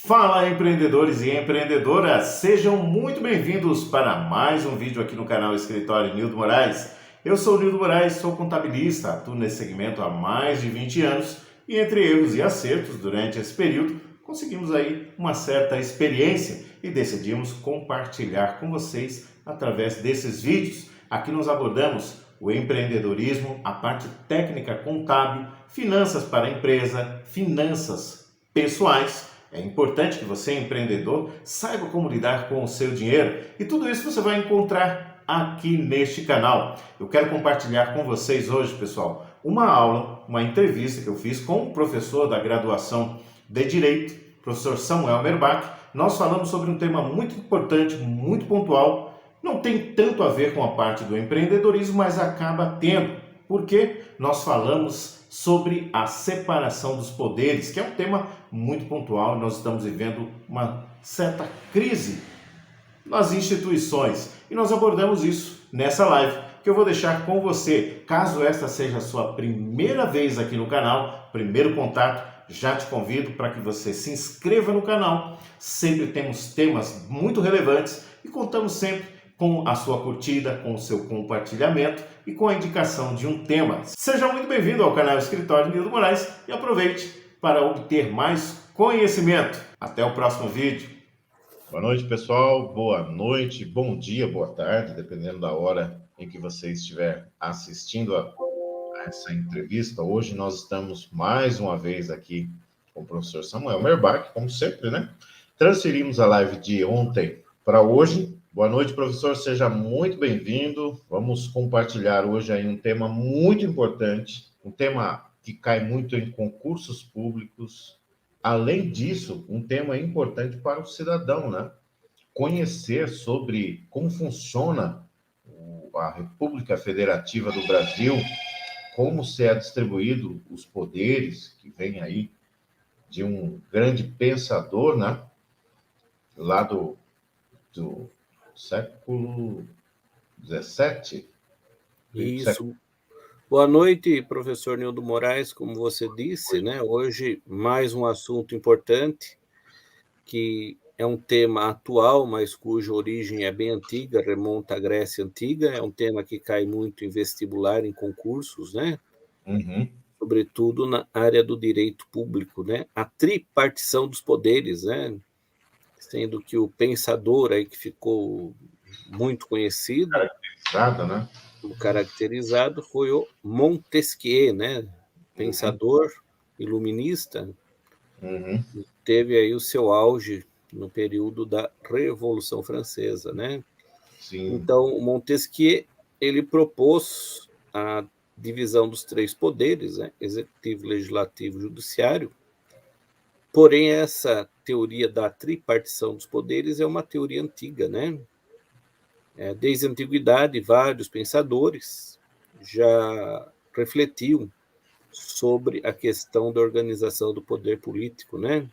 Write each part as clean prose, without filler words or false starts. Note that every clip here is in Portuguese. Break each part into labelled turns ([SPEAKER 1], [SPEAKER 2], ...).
[SPEAKER 1] Fala, empreendedores e empreendedoras, sejam muito bem-vindos para mais um vídeo aqui no canal Escritório Nildo Moraes. Eu sou o Nildo Moraes, sou contabilista, atuo nesse segmento há mais de 20 anos e entre erros e acertos durante esse período conseguimos aí uma certa experiência e decidimos compartilhar com vocês através desses vídeos. Aqui nós abordamos o empreendedorismo, a parte técnica contábil, finanças para a empresa, finanças pessoais. É importante que você, empreendedor, saiba como lidar com o seu dinheiro e tudo isso você vai encontrar aqui neste canal. Eu quero compartilhar com vocês hoje, pessoal, uma aula, uma entrevista que eu fiz com um professor da graduação de Direito, professor Samuel Merbach. Nós falamos sobre um tema muito importante, muito pontual, não tem tanto a ver com a parte do empreendedorismo, mas acaba tendo, porque nós falamos sobre a separação dos poderes, que é um tema muito pontual e nós estamos vivendo uma certa crise nas instituições. E nós abordamos isso nessa live, que eu vou deixar com você. Caso esta seja a sua primeira vez aqui no canal, primeiro contato, já te convido para que você se inscreva no canal. Sempre temos temas muito relevantes e contamos sempre com a sua curtida, com o seu compartilhamento e com a indicação de um tema. Seja muito bem-vindo ao canal Escritório Nildo Moraes e aproveite para obter mais conhecimento. Até o próximo vídeo.
[SPEAKER 2] Boa noite, pessoal. Boa noite, bom dia, boa tarde, dependendo da hora em que você estiver assistindo a essa entrevista. Hoje nós estamos mais uma vez aqui com o professor Samuel Merbach, como sempre, né? Transferimos a live de ontem para hoje. Boa noite, professor, seja muito bem-vindo. Vamos compartilhar hoje aí um tema muito importante, um tema que cai muito em concursos públicos. Além disso, um tema importante para o cidadão, né? Conhecer sobre como funciona a República Federativa do Brasil, como se é distribuído os poderes que vem aí de um grande pensador, né? Lá do século XVII.
[SPEAKER 3] Isso. Boa noite, professor Nildo Moraes, como você disse, né? Hoje mais um assunto importante, que é um tema atual, mas cuja origem é bem antiga, remonta à Grécia Antiga, é um tema que cai muito em vestibular, em concursos, né? Sobretudo na área do direito público, né? A tripartição dos poderes, né? Sendo que o pensador aí que ficou muito conhecido, caracterizado foi o Montesquieu, né? Pensador iluminista, teve aí o seu auge no período da Revolução Francesa, né?
[SPEAKER 2] Sim.
[SPEAKER 3] Então, Montesquieu, ele propôs a divisão dos três poderes, né? Executivo, legislativo e judiciário. Porém, essa teoria da tripartição dos poderes é uma teoria antiga, né? Desde a antiguidade, vários pensadores já refletiam sobre a questão da organização do poder político, né?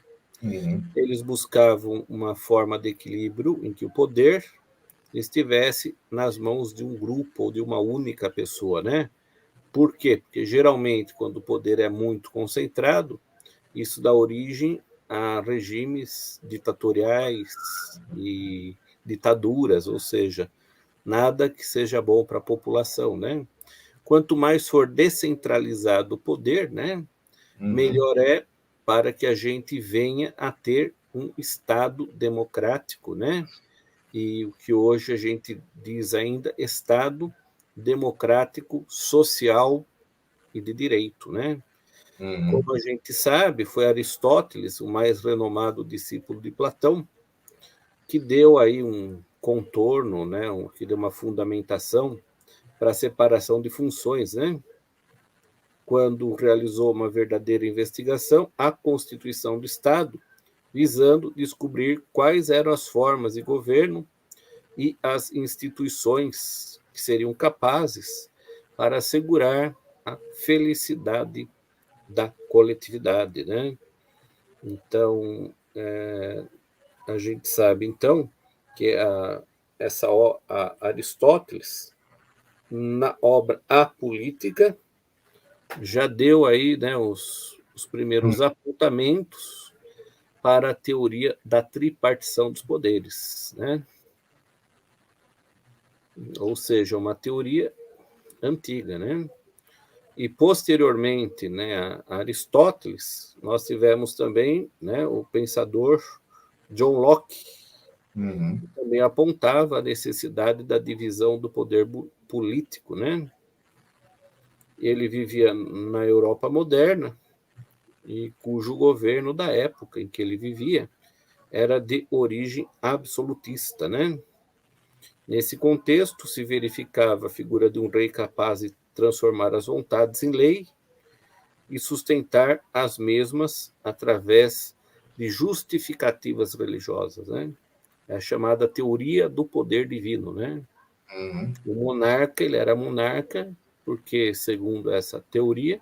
[SPEAKER 3] Eles buscavam uma forma de equilíbrio em que o poder estivesse nas mãos de um grupo ou de uma única pessoa, né? Por quê? Porque geralmente, quando o poder é muito concentrado, isso dá origem a regimes ditatoriais e ditaduras, ou seja, nada que seja bom para a população, né? Quanto mais for descentralizado o poder, né, melhor é para que a gente venha a ter um Estado democrático, né? E o que hoje a gente diz ainda, Estado democrático, social e de direito, né? Como a gente sabe, foi Aristóteles, o mais renomado discípulo de Platão, que deu aí um contorno, né, que deu uma fundamentação para a separação de funções, né? Quando realizou uma verdadeira investigação, a Constituição do Estado, visando descobrir quais eram as formas de governo e as instituições que seriam capazes para assegurar a felicidade da coletividade, né? Então, a gente sabe, então, que a Aristóteles, na obra A Política, já deu aí, né, os primeiros apontamentos para a teoria da tripartição dos poderes, né? Ou seja, uma teoria antiga, né? E posteriormente, né, a Aristóteles, nós tivemos também, né, o pensador John Locke, que também apontava a necessidade da divisão do poder político, né? Ele vivia na Europa moderna e cujo governo da época em que ele vivia era de origem absolutista, né? Nesse contexto, se verificava a figura de um rei capaz de transformar as vontades em lei e sustentar as mesmas através de justificativas religiosas, né? É a chamada teoria do poder divino, né? O monarca, ele era monarca porque, segundo essa teoria,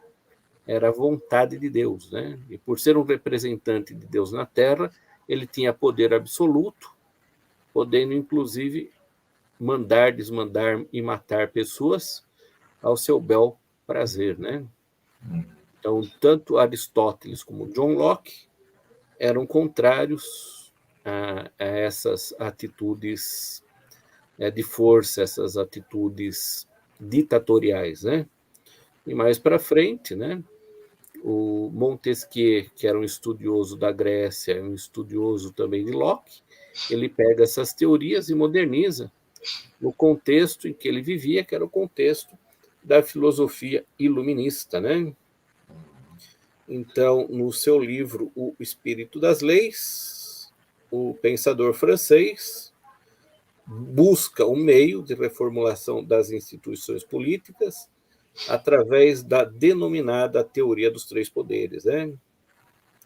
[SPEAKER 3] era a vontade de Deus, né? E por ser um representante de Deus na Terra, ele tinha poder absoluto, podendo, inclusive, mandar, desmandar e matar pessoas ao seu bel prazer, né? Então, tanto Aristóteles como John Locke eram contrários a essas atitudes de força, essas atitudes ditatoriais, né? E mais para frente, né? O Montesquieu, que era um estudioso da Grécia, um estudioso também de Locke, ele pega essas teorias e moderniza no contexto em que ele vivia, que era o contexto da filosofia iluminista, né? Então, no seu livro O Espírito das Leis, o pensador francês busca um meio de reformulação das instituições políticas através da denominada teoria dos três poderes, né?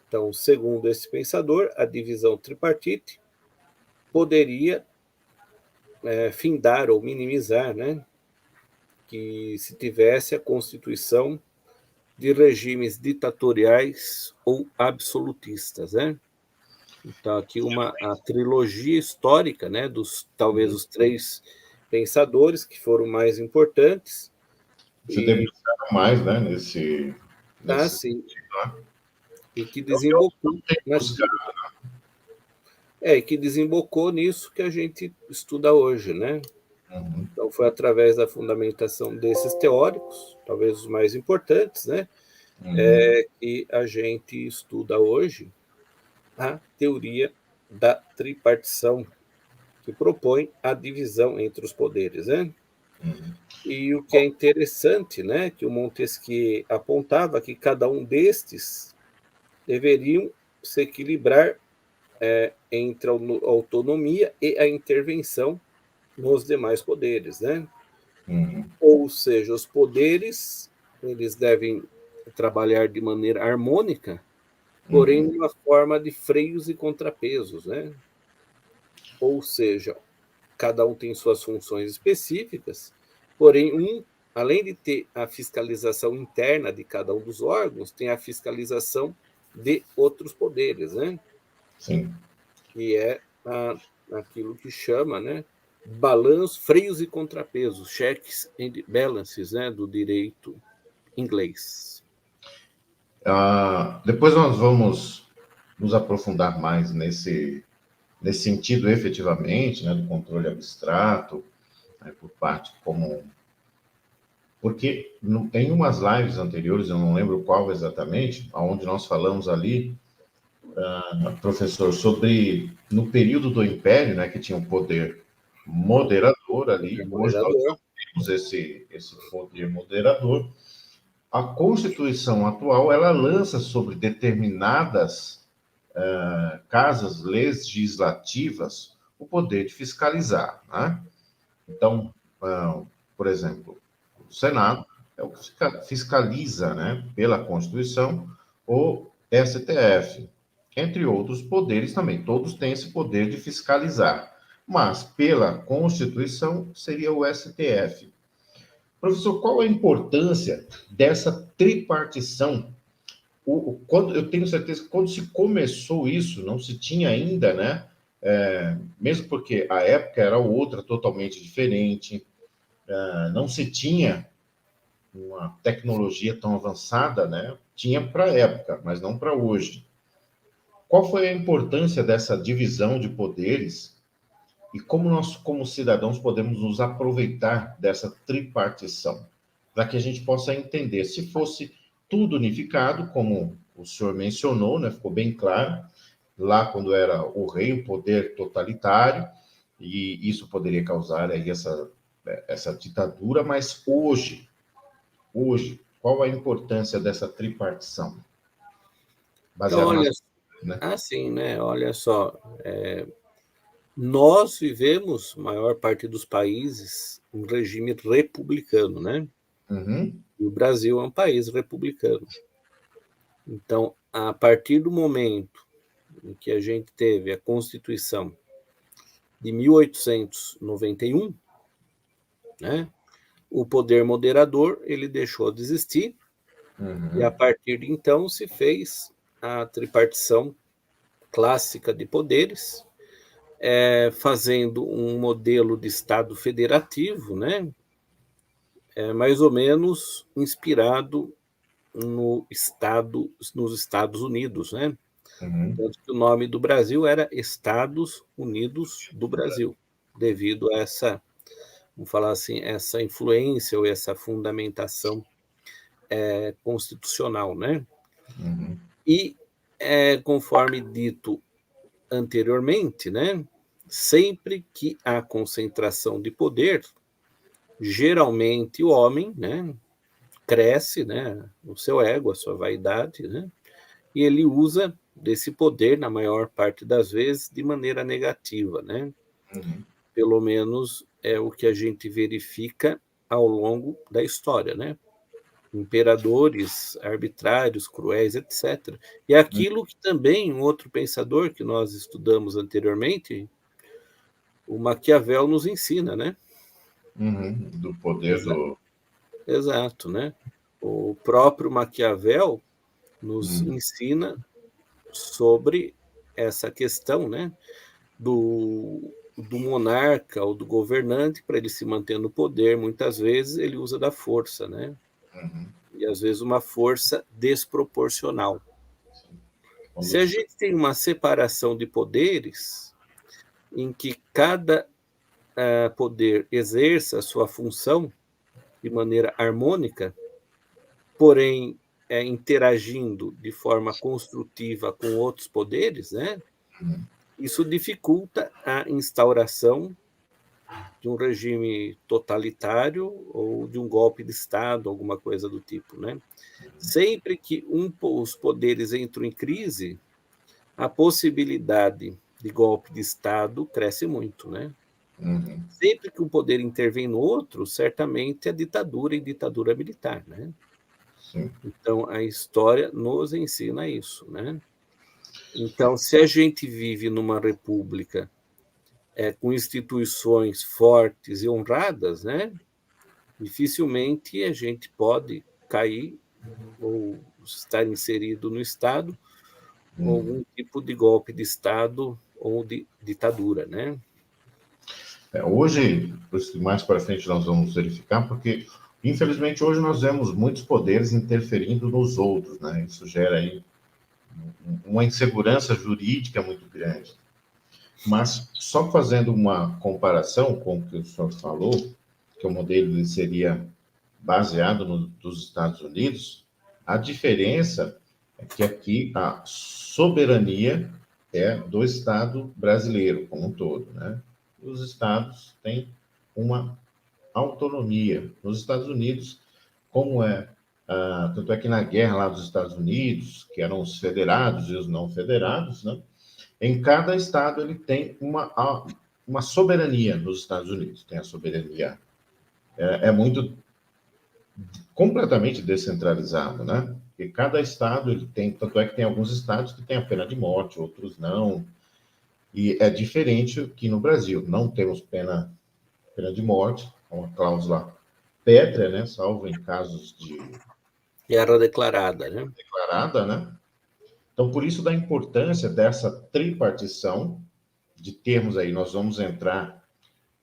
[SPEAKER 3] Então, segundo esse pensador, a divisão tripartite poderia findar ou minimizar, né, que se tivesse a constituição de regimes ditatoriais ou absolutistas, né? Então, aqui a trilogia histórica, né, talvez os três pensadores que foram mais importantes.
[SPEAKER 2] Você debruçaram mais, né, nesse
[SPEAKER 3] Sim.
[SPEAKER 2] Né?
[SPEAKER 3] E que desembocou
[SPEAKER 2] Buscado.
[SPEAKER 3] que desembocou nisso que a gente estuda hoje, né? Então, foi através da fundamentação desses teóricos, talvez os mais importantes, né? Que a gente estuda hoje a teoria da tripartição, que propõe a divisão entre os poderes, né? E o que é interessante, né, que o Montesquieu apontava que cada um destes deveriam se equilibrar entre a autonomia e a intervenção nos demais poderes, né? Ou seja, os poderes, eles devem trabalhar de maneira harmônica, porém de uma forma de freios e contrapesos, né? Ou seja, cada um tem suas funções específicas, porém além de ter a fiscalização interna de cada um dos órgãos, tem a fiscalização de outros poderes, né?
[SPEAKER 2] Sim.
[SPEAKER 3] Que é aquilo que chama, né, balanço, freios e contrapesos, checks and balances, né, do direito inglês.
[SPEAKER 2] Depois nós vamos nos aprofundar mais nesse sentido, efetivamente, né, do controle abstrato, né, por parte comum. Porque em umas lives anteriores, eu não lembro qual exatamente, onde nós falamos ali, professor, sobre no período do Império, né, que tinha um poder moderador ali, hoje nós não temos esse poder moderador. A Constituição atual, ela lança sobre determinadas casas legislativas o poder de fiscalizar, né? Então, por exemplo, o Senado é o que fiscaliza, né, pela Constituição, o STF, entre outros poderes também. Todos têm esse poder de fiscalizar, mas pela Constituição seria o STF. Professor, qual a importância dessa tripartição? Quando, eu tenho certeza que quando se começou isso, não se tinha ainda, né? Mesmo porque a época era outra, totalmente diferente, não se tinha uma tecnologia tão avançada, né? Tinha para a época, mas não para hoje. qual foi a importância dessa divisão de poderes e como nós, como cidadãos, podemos nos aproveitar dessa tripartição, para que a gente possa entender. Se fosse tudo unificado, como o senhor mencionou, né, ficou bem claro, lá quando era o rei, o poder totalitário, e isso poderia causar aí essa ditadura, mas hoje, qual a importância dessa tripartição?
[SPEAKER 3] Então,
[SPEAKER 2] Baseado
[SPEAKER 3] olha,
[SPEAKER 2] nas... né?
[SPEAKER 3] assim, né? Olha só, nós vivemos, a maior parte dos países, um regime republicano, né?
[SPEAKER 2] Uhum,
[SPEAKER 3] E o Brasil é um país republicano. Então, a partir do momento em que a gente teve a Constituição de 1891, né? O poder moderador ele deixou de existir e a
[SPEAKER 2] uhum,
[SPEAKER 3] partir de então se fez a tripartição clássica de poderes, fazendo um modelo de Estado federativo, né? Mais ou menos inspirado nos Estados Unidos, né?
[SPEAKER 2] uhum.
[SPEAKER 3] Tanto que o nome do Brasil era Estados Unidos do Brasil, devido a essa, vamos falar assim, essa influência ou essa fundamentação constitucional, né?
[SPEAKER 2] Uhum,
[SPEAKER 3] E, conforme dito anteriormente, né? Sempre que há concentração de poder, geralmente o homem, né? Cresce, né? O seu ego, a sua vaidade, né? E ele usa desse poder, na maior parte das vezes, de maneira negativa, né?
[SPEAKER 2] uhum,
[SPEAKER 3] Pelo menos é o que a gente verifica ao longo da história, né? Imperadores arbitrários, cruéis, etc. E aquilo que também um outro pensador que nós estudamos anteriormente, o Maquiavel nos ensina, né?
[SPEAKER 2] uhum. Do poder
[SPEAKER 3] Exa
[SPEAKER 2] do...
[SPEAKER 3] exato, né? O próprio Maquiavel nos
[SPEAKER 2] Uhum,
[SPEAKER 3] ensina sobre essa questão, né? Do monarca ou do governante, para ele se manter no poder, muitas vezes ele usa da força, né?
[SPEAKER 2] uhum.
[SPEAKER 3] E às vezes uma força desproporcional.
[SPEAKER 2] Quando
[SPEAKER 3] Se a gente tem uma separação de poderes, em que cada poder exerça a sua função de maneira harmônica, porém interagindo de forma construtiva com outros poderes, né? Isso dificulta a instauração de um regime totalitário ou de um golpe de Estado, alguma coisa do tipo, né? Sempre que os poderes entram em crise, a possibilidade de golpe de Estado cresce muito, né?
[SPEAKER 2] uhum,
[SPEAKER 3] Sempre que um poder intervém no outro, certamente é ditadura e ditadura militar, né?
[SPEAKER 2] sim.
[SPEAKER 3] Então, a história nos ensina isso, né? Então, se a gente vive numa república com instituições fortes e honradas, né? Dificilmente a gente pode cair ou estar inserido no Estado ou
[SPEAKER 2] Uhum.
[SPEAKER 3] algum tipo de golpe de Estado ou de ditadura, né?
[SPEAKER 2] Hoje, mais para frente nós vamos verificar, porque infelizmente hoje nós vemos muitos poderes interferindo nos outros, né? Isso gera aí uma insegurança jurídica muito grande. Mas só fazendo uma comparação com o que o senhor falou, que o modelo seria baseado nos Estados Unidos, a diferença é que aqui a soberania é do Estado brasileiro como um todo, né? Os estados têm uma autonomia. Nos Estados Unidos, como é, tanto é que na guerra lá dos Estados Unidos, que eram os federados e os não federados, né? Em cada estado ele tem uma soberania nos Estados Unidos. Tem a soberania, é muito completamente descentralizado, né? Porque cada estado ele tem, tanto é que tem alguns estados que têm a pena de morte, outros não. E é diferente que no Brasil. Não temos pena de morte, é uma cláusula pétrea, né? Salvo em casos de
[SPEAKER 3] Guerra declarada, né?
[SPEAKER 2] declarada, né? Então, por isso da importância dessa tripartição, de termos aí, nós vamos entrar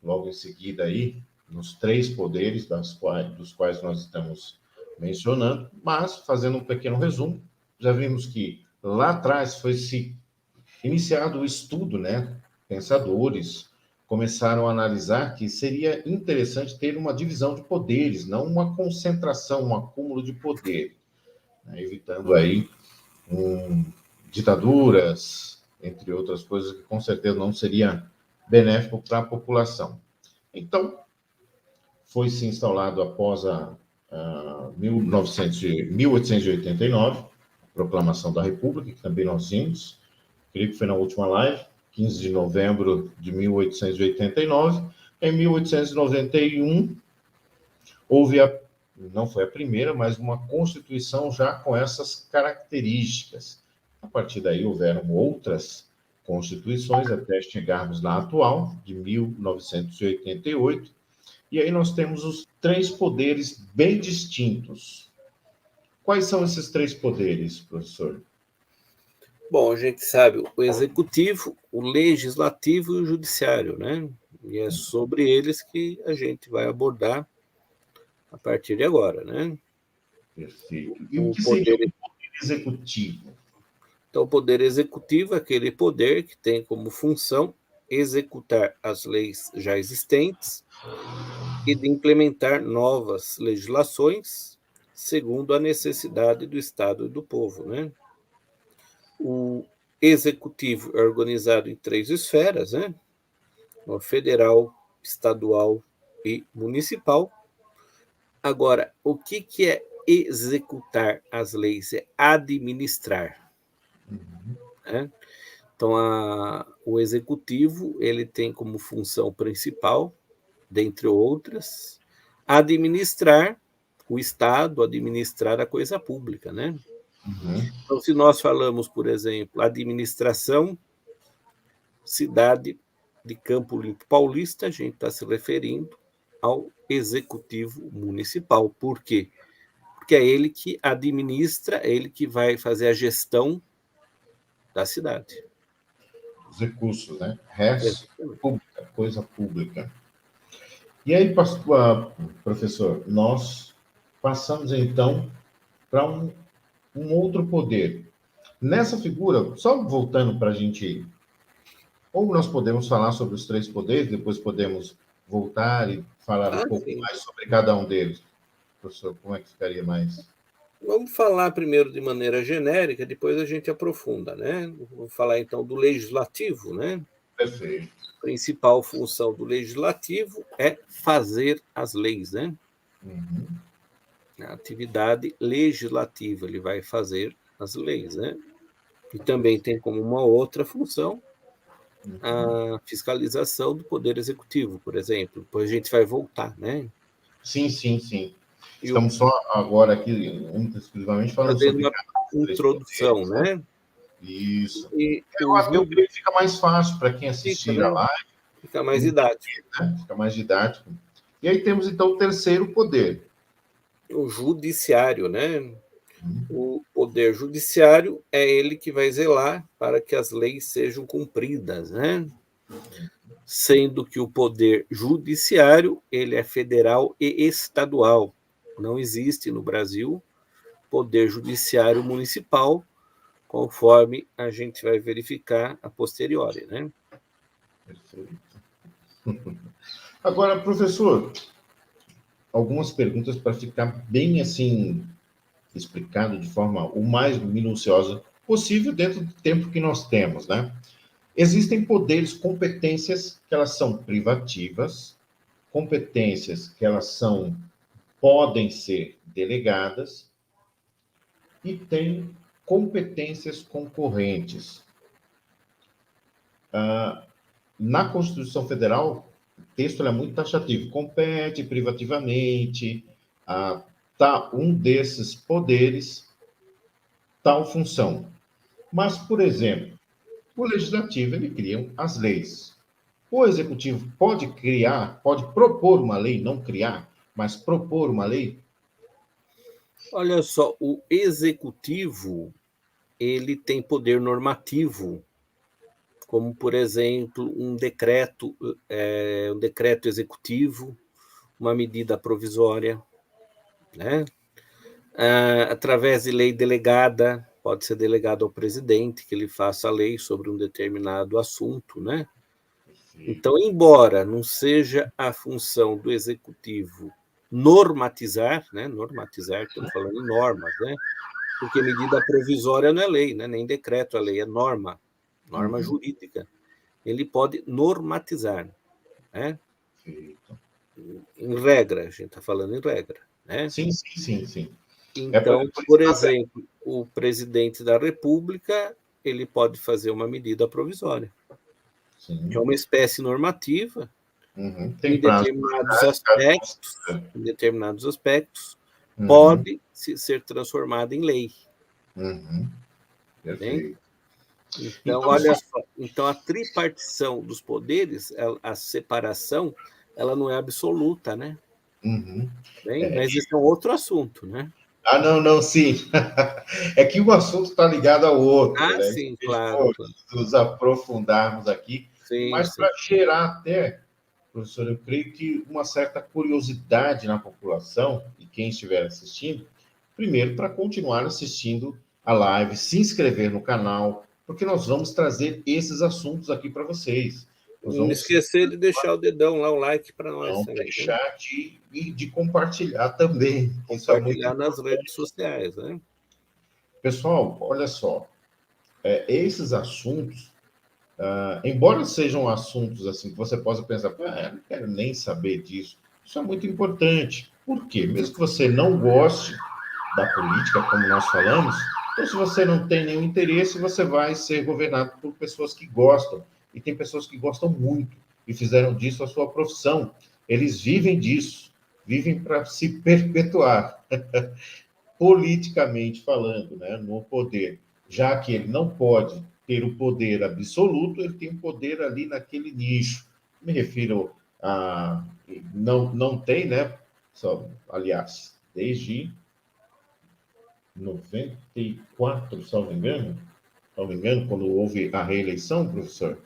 [SPEAKER 2] logo em seguida aí, nos três poderes dos quais nós estamos mencionando, mas, fazendo um pequeno resumo, já vimos que lá atrás foi se iniciado o estudo, né, pensadores começaram a analisar que seria interessante ter uma divisão de poderes, não uma concentração, um acúmulo de poder, né, evitando aí ditaduras, entre outras coisas, que com certeza não seria benéfico para a população. Então, foi se instalado após a 1889, a Proclamação da República, que também nós vimos, creio que foi na última live, 15 de novembro de 1889. Em 1891, houve não foi a primeira, mas uma Constituição já com essas características. A partir daí, houveram outras constituições até chegarmos na atual, de 1988, e aí nós temos os três poderes bem distintos. Quais são esses três poderes, professor?
[SPEAKER 3] Bom, a gente sabe o executivo, o legislativo e o judiciário, né? E é sobre eles que a gente vai abordar a partir de agora, né?
[SPEAKER 2] Perfeito. E o que seria o poder executivo?
[SPEAKER 3] Então, o poder executivo é aquele poder que tem como função executar as leis já existentes e de implementar novas legislações segundo a necessidade do Estado e do povo, né? O executivo é organizado em três esferas, né? O federal, estadual e municipal. Agora, o que é executar as leis? É administrar. Né? Então, o executivo ele tem como função principal, dentre outras, administrar o Estado, administrar a coisa pública, né? Então, se nós falamos, por exemplo, administração, cidade de Campo Limpo Paulista, a gente está se referindo ao executivo municipal. Por quê? Porque é ele que administra, é ele que vai fazer a gestão da cidade.
[SPEAKER 2] Os recursos, né? Res pública, coisa pública. E aí, professor, nós passamos então para um outro poder. Nessa figura, só voltando para a gente, ou nós podemos falar sobre os três poderes, depois podemos voltar e falar um pouco mais sobre cada um deles. Professor, como é que ficaria mais?
[SPEAKER 3] Vamos falar primeiro de maneira genérica, depois a gente aprofunda, né? Vou falar então do legislativo, né?
[SPEAKER 2] Perfeito.
[SPEAKER 3] A principal função do legislativo é fazer as leis, né? A atividade legislativa, ele vai fazer as leis, né? E também tem como uma outra função a fiscalização do poder executivo, por exemplo. Depois a gente vai voltar, né?
[SPEAKER 2] Sim, sim, sim. Estamos só agora aqui, exclusivamente falando sobre
[SPEAKER 3] uma introdução, poderes, né?
[SPEAKER 2] Isso. Eu acredito que fica mais fácil para quem assistir a live.
[SPEAKER 3] Fica mais didático.
[SPEAKER 2] Né? Fica mais didático. E aí temos, então, o terceiro poder.
[SPEAKER 3] O judiciário, né? O poder judiciário é ele que vai zelar para que as leis sejam cumpridas, né? Sendo que o poder judiciário, ele é federal e estadual. Não existe no Brasil poder judiciário municipal, conforme a gente vai verificar a posteriori, né?
[SPEAKER 2] Perfeito. Agora, professor, algumas perguntas para ficar bem assim explicado de forma o mais minuciosa possível dentro do tempo que nós temos, né? Existem poderes, competências que elas são privativas, competências que elas podem ser delegadas e tem competências concorrentes. Na Constituição Federal, o texto é muito taxativo, compete privativamente, um desses poderes, tal função. Mas, por exemplo, o legislativo, ele cria as leis. O executivo pode propor uma lei, não criar, mas propor uma lei?
[SPEAKER 3] Olha só, o executivo, ele tem poder normativo, como, por exemplo, um decreto executivo, uma medida provisória, né? Através de lei delegada, pode ser delegado ao presidente que ele faça a lei sobre um determinado assunto, né? Então, embora não seja a função do executivo normatizar, né? Normatizar, estamos falando em normas, né? Porque medida provisória não é lei, né? Nem decreto é lei, é norma jurídica. Ele pode normatizar, né?
[SPEAKER 2] Perfeito.
[SPEAKER 3] Em regra, a gente está falando em regra, né?
[SPEAKER 2] Sim, sim, sim, sim.
[SPEAKER 3] Então, por exemplo, o presidente da República, ele pode fazer uma medida provisória,
[SPEAKER 2] Sim.
[SPEAKER 3] que é uma espécie normativa,
[SPEAKER 2] Tem prazo
[SPEAKER 3] em determinados aspectos,
[SPEAKER 2] Uhum.
[SPEAKER 3] pode ser transformada em lei.
[SPEAKER 2] Perfeito.
[SPEAKER 3] Então, olha só, então a tripartição dos poderes, a separação, ela não é absoluta, né? Mas esse é um outro assunto, né?
[SPEAKER 2] Ah, não, sim. É que um assunto está ligado ao outro,
[SPEAKER 3] Ah,
[SPEAKER 2] né? Se
[SPEAKER 3] sim,
[SPEAKER 2] a gente
[SPEAKER 3] claro.
[SPEAKER 2] for nos aprofundarmos aqui,
[SPEAKER 3] Sim,
[SPEAKER 2] mas para gerar até, professor, eu creio que uma certa curiosidade na população e quem estiver assistindo, primeiro para continuar assistindo a live, se inscrever no canal, porque nós vamos trazer esses assuntos aqui para vocês. Nós
[SPEAKER 3] Não
[SPEAKER 2] vamos
[SPEAKER 3] esquecer de deixar o dedão lá, o like para nós
[SPEAKER 2] não
[SPEAKER 3] também.
[SPEAKER 2] deixar de compartilhar também. Isso é muito
[SPEAKER 3] Compartilhar nas redes sociais, né?
[SPEAKER 2] Pessoal, olha só, esses assuntos, embora sejam assuntos assim que você possa pensar, eu não quero nem saber disso, isso é muito importante. Por quê? Mesmo que você não goste da política, como nós falamos, então se você não tem nenhum interesse, você vai ser governado por pessoas que gostam. E tem pessoas que gostam muito e fizeram disso a sua profissão. Eles vivem disso, vivem para se perpetuar. Politicamente falando, né, no poder, já que ele não pode ter o poder absoluto, ele tem o poder ali naquele nicho. Me refiro a não tem, né? Só, aliás, desde 94, se não me engano, quando houve a reeleição, professor.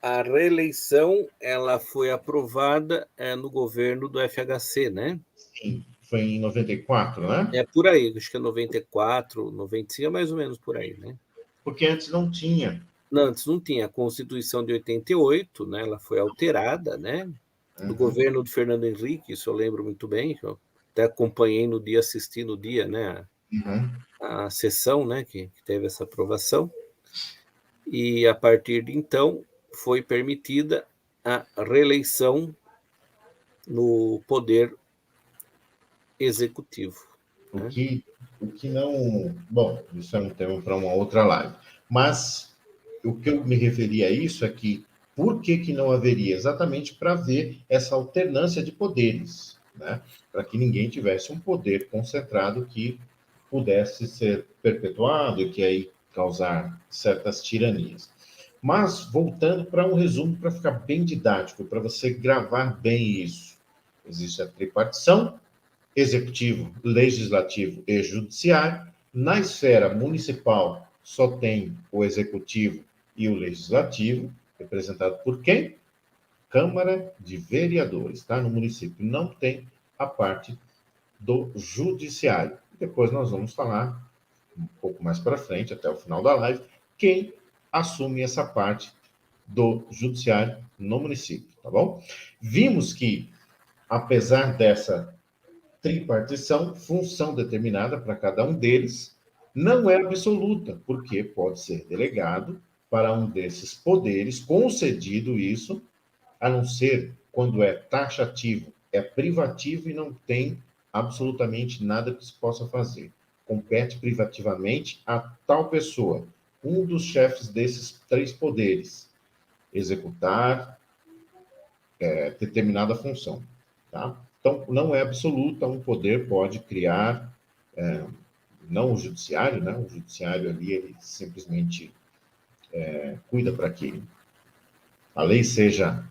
[SPEAKER 3] A reeleição ela foi aprovada no governo do FHC, né?
[SPEAKER 2] Sim, foi em 94, né?
[SPEAKER 3] É por aí, acho que é 94, 95, é mais ou menos por aí, né?
[SPEAKER 2] Porque antes não tinha.
[SPEAKER 3] Não, antes não tinha. A Constituição de 88, né? Ela foi alterada, né? Do governo do Fernando Henrique, isso eu lembro muito bem, que eu até acompanhei no dia, assisti no dia, né? A sessão, né? Que teve essa aprovação. E a partir de então foi permitida a reeleição no poder executivo.
[SPEAKER 2] O
[SPEAKER 3] Né?
[SPEAKER 2] que não. Bom, isso é um tema para uma outra live. Mas o que eu me referi a isso é que por que não haveria? Exatamente para ver essa alternância de poderes, né? Para que ninguém tivesse um poder concentrado que pudesse ser perpetuado e que aí causar certas tiranias. Mas, voltando para um resumo, para ficar bem didático, para você gravar bem isso. Existe a tripartição, executivo, legislativo e judiciário. Na esfera municipal, só tem o executivo e o legislativo, representado por quem? Câmara de Vereadores, tá? No município não tem a parte do judiciário. Depois nós vamos falar um pouco mais para frente, até o final da live, quem assume essa parte do judiciário no município, tá bom? Vimos que, apesar dessa tripartição, função determinada para cada um deles, não é absoluta, porque pode ser delegado para um desses poderes, concedido isso, a não ser quando é taxativo, é privativo e não tem absolutamente nada que se possa fazer. Compete privativamente a tal pessoa, um dos chefes desses três poderes, executar determinada função, tá? Então, não é absoluta, um poder pode criar, não o judiciário, né? O judiciário ali, ele simplesmente cuida para que a lei seja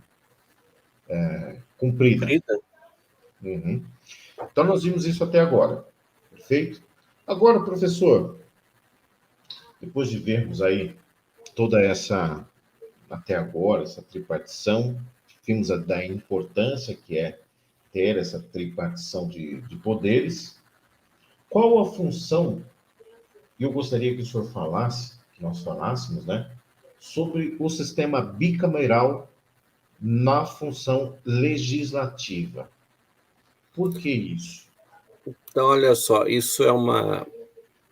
[SPEAKER 2] cumprida. Uhum. Então, nós vimos isso até agora, perfeito? Agora, professor, depois de vermos aí toda essa, até agora, essa tripartição, vimos da importância que é ter essa tripartição de poderes, qual a função, e eu gostaria que o senhor falasse, que nós falássemos, né, sobre o sistema bicameral na função legislativa. Por que isso?
[SPEAKER 3] Então, olha só, isso é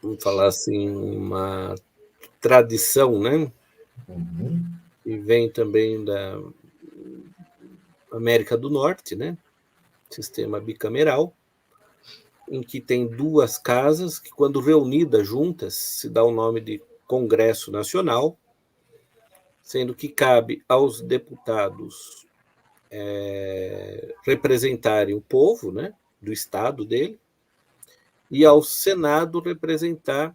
[SPEAKER 3] vamos falar assim, uma tradição, né?
[SPEAKER 2] Uhum,
[SPEAKER 3] E vem também da América do Norte, né? Sistema bicameral, em que tem duas casas que, quando reunidas juntas, se dá o nome de Congresso Nacional, sendo que cabe aos deputados representarem o povo, né, do estado dele, e ao Senado representar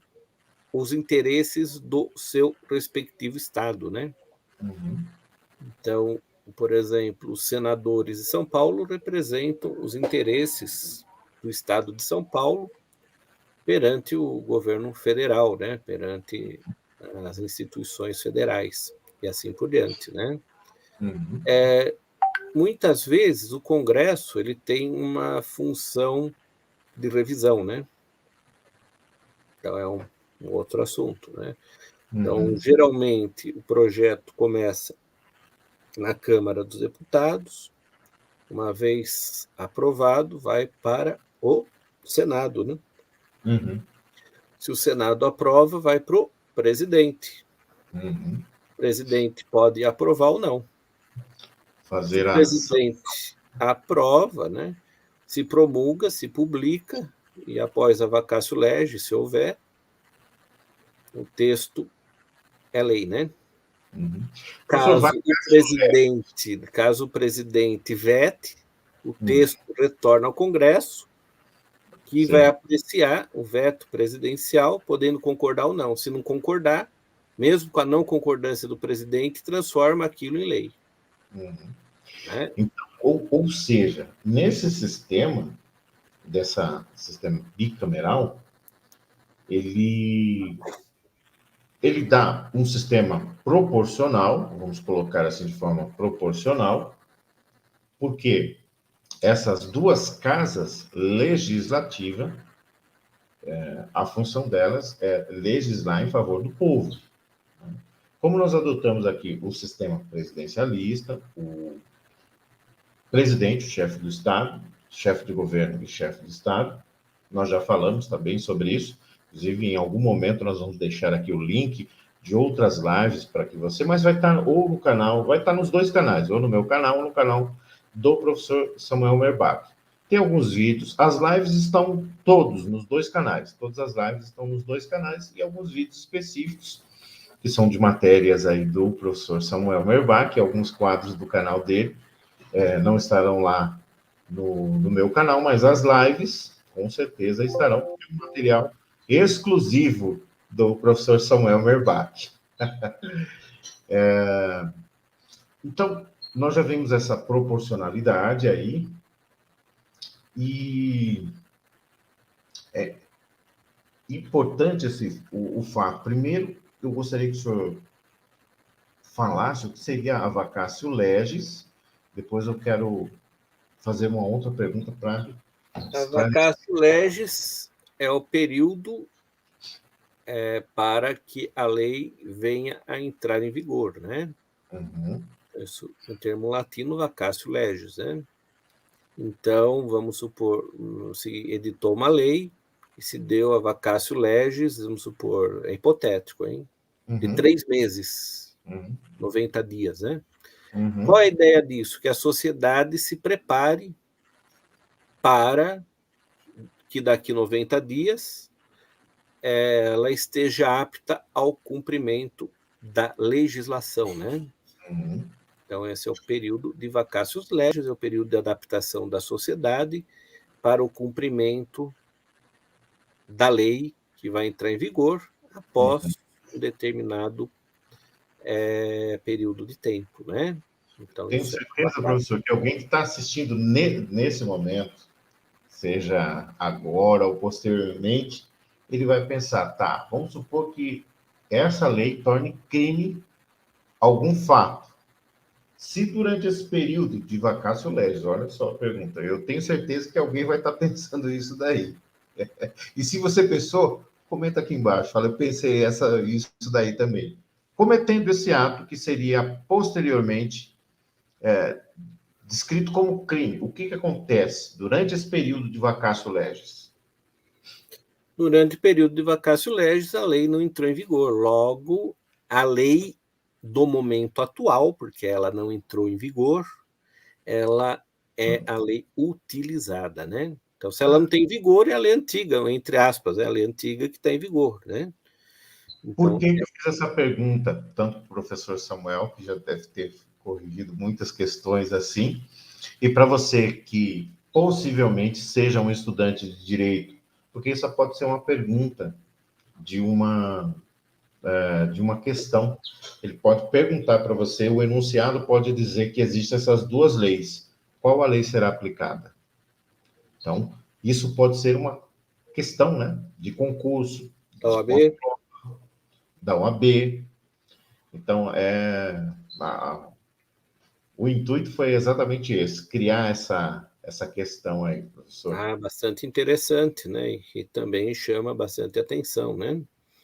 [SPEAKER 3] os interesses do seu respectivo estado, né?
[SPEAKER 2] uhum,
[SPEAKER 3] Então, por exemplo, os senadores de São Paulo representam os interesses do estado de São Paulo perante o governo federal, né? Perante as instituições federais e assim por diante, né?
[SPEAKER 2] uhum,
[SPEAKER 3] Muitas vezes o Congresso ele tem uma função de revisão, né? Então é um outro assunto, né? Então,
[SPEAKER 2] uhum,
[SPEAKER 3] geralmente o projeto começa na Câmara dos Deputados, uma vez aprovado, vai para o Senado, né?
[SPEAKER 2] uhum,
[SPEAKER 3] Se o Senado aprova, vai para o presidente.
[SPEAKER 2] uhum.
[SPEAKER 3] O presidente pode aprovar ou não. Se o
[SPEAKER 2] Fazer a ação.
[SPEAKER 3] presidente aprova, né, se promulga, se publica, e após a vacatio legis, se houver, o texto é lei, né?
[SPEAKER 2] Uhum. Professor, vai.
[SPEAKER 3] Caso o presidente vete, o
[SPEAKER 2] Hum,
[SPEAKER 3] texto retorna ao Congresso, que vai
[SPEAKER 2] certo.
[SPEAKER 3] apreciar o veto presidencial, podendo concordar ou não. Se não concordar, mesmo com a não concordância do presidente, transforma aquilo em lei.
[SPEAKER 2] Uhum.
[SPEAKER 3] Né?
[SPEAKER 2] Então, ou seja, nesse sistema, dessa sistema bicameral, ele, ele dá um sistema proporcional, vamos colocar assim de forma proporcional, porque essas duas casas legislativas, a função delas é legislar em favor do povo. Como nós adotamos aqui o sistema presidencialista, o presidente, o chefe do Estado, chefe de governo e chefe de Estado, nós já falamos também sobre isso. Inclusive, em algum momento, nós vamos deixar aqui o link de outras lives para que você, mas vai estar ou no canal, vai estar nos dois canais, ou no meu canal, ou no canal do professor Samuel Merbach. Tem alguns vídeos, as lives estão todos nos dois canais, todas as lives estão nos dois canais e alguns vídeos específicos que são de matérias aí do professor Samuel Merbach, alguns quadros do canal dele, não estarão lá no meu canal, mas as lives, com certeza, estarão com um material exclusivo do professor Samuel Merbach. Então, nós já vimos essa proporcionalidade aí, e é importante o fato. Primeiro, eu gostaria que o senhor falasse o que seria a vacatio legis, depois eu quero fazer uma outra pergunta para
[SPEAKER 3] A
[SPEAKER 2] esclarecer.
[SPEAKER 3] vacatio legis é o período para que a lei venha a entrar em vigor, né?
[SPEAKER 2] Uhum,
[SPEAKER 3] Isso, no termo latino, vacatio legis, né? Então, vamos supor, se editou uma lei e se deu a vacatio legis, vamos supor, é hipotético, hein? De
[SPEAKER 2] uhum,
[SPEAKER 3] 3 meses,
[SPEAKER 2] uhum,
[SPEAKER 3] 90 dias, né? Qual
[SPEAKER 2] uhum,
[SPEAKER 3] é a ideia disso? Que a sociedade se prepare para que daqui 90 dias ela esteja apta ao cumprimento da legislação, né?
[SPEAKER 2] uhum.
[SPEAKER 3] Então, esse é o período de vacatio legis, é o período de adaptação da sociedade para o cumprimento da lei que vai entrar em vigor após um determinado período de tempo, né? Então,
[SPEAKER 2] Tenho
[SPEAKER 3] isso é
[SPEAKER 2] certeza,
[SPEAKER 3] vacatio.
[SPEAKER 2] professor, que alguém que está assistindo nesse momento, seja agora ou posteriormente, ele vai pensar, tá, vamos supor que essa lei torne crime algum fato. Se durante esse período de vacatio legis, olha só a pergunta, eu tenho certeza que alguém vai estar pensando isso daí. E se você pensou, comenta aqui embaixo. Fala, eu pensei isso daí também. Cometendo esse ato que seria posteriormente descrito como crime, o que acontece durante esse período de vacatio legis?
[SPEAKER 3] Durante o período de vacatio legis, a lei não entrou em vigor. Logo, a lei do momento atual, porque ela não entrou em vigor, ela é a lei utilizada, né? Então, se ela não tem vigor, é a lei antiga, entre aspas, é a lei antiga que está em vigor, né?
[SPEAKER 2] Por
[SPEAKER 3] Então,
[SPEAKER 2] que eu fiz essa pergunta, tanto para o professor Samuel, que já deve ter corrigido muitas questões assim, e para você que possivelmente seja um estudante de direito, porque isso pode ser uma pergunta de uma questão. Ele pode perguntar para você, o enunciado pode dizer que existem essas duas leis. Qual a lei será aplicada? Então, isso pode ser uma questão, né, de concurso,
[SPEAKER 3] a
[SPEAKER 2] de
[SPEAKER 3] OAB,
[SPEAKER 2] da OAB. Então, o intuito foi exatamente esse, criar essa questão aí, professor.
[SPEAKER 3] bastante interessante, né? E também chama bastante atenção, né?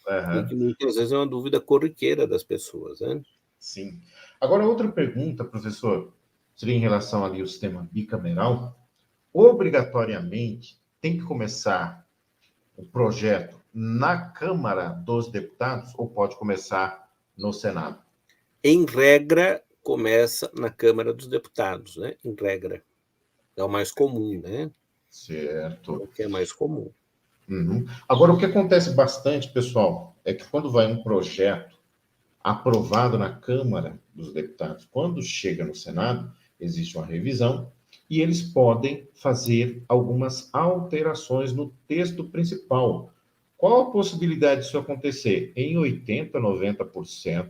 [SPEAKER 3] E que
[SPEAKER 2] Uhum,
[SPEAKER 3] muitas vezes é uma dúvida corriqueira das pessoas, né?
[SPEAKER 2] sim. Agora, outra pergunta, professor, seria em relação ali ao sistema bicameral. Obrigatoriamente tem que começar o projeto na Câmara dos Deputados ou pode começar no Senado?
[SPEAKER 3] Em regra, começa na Câmara dos Deputados, né? Em regra. É o mais comum, né? É
[SPEAKER 2] Certo.
[SPEAKER 3] o que é mais comum.
[SPEAKER 2] Uhum. Agora, o que acontece bastante, pessoal, é que quando vai um projeto aprovado na Câmara dos Deputados, quando chega no Senado, existe uma revisão e eles podem fazer algumas alterações no texto principal. Qual a possibilidade disso acontecer? Em 80, 90%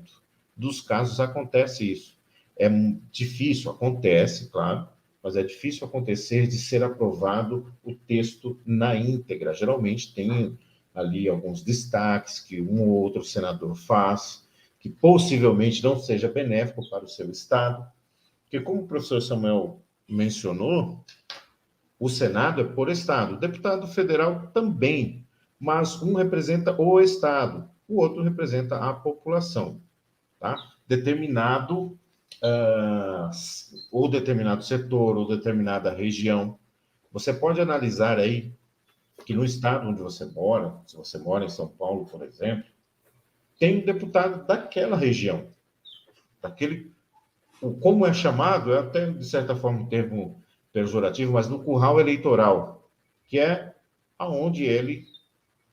[SPEAKER 2] dos casos acontece isso. É difícil, acontece, claro, mas é difícil acontecer de ser aprovado o texto na íntegra. Geralmente tem ali alguns destaques que um ou outro senador faz, que possivelmente não seja benéfico para o seu Estado. Porque, como o professor Samuel mencionou, o Senado é por Estado, o deputado federal também, mas um representa o Estado, o outro representa a população, tá? Determinado, ou determinado setor, ou determinada região. Você pode analisar aí que no estado onde você mora, se você mora em São Paulo, por exemplo, tem um deputado daquela região, daquele, como é chamado, é até de certa forma um termo pejorativo, mas no curral eleitoral, que é aonde ele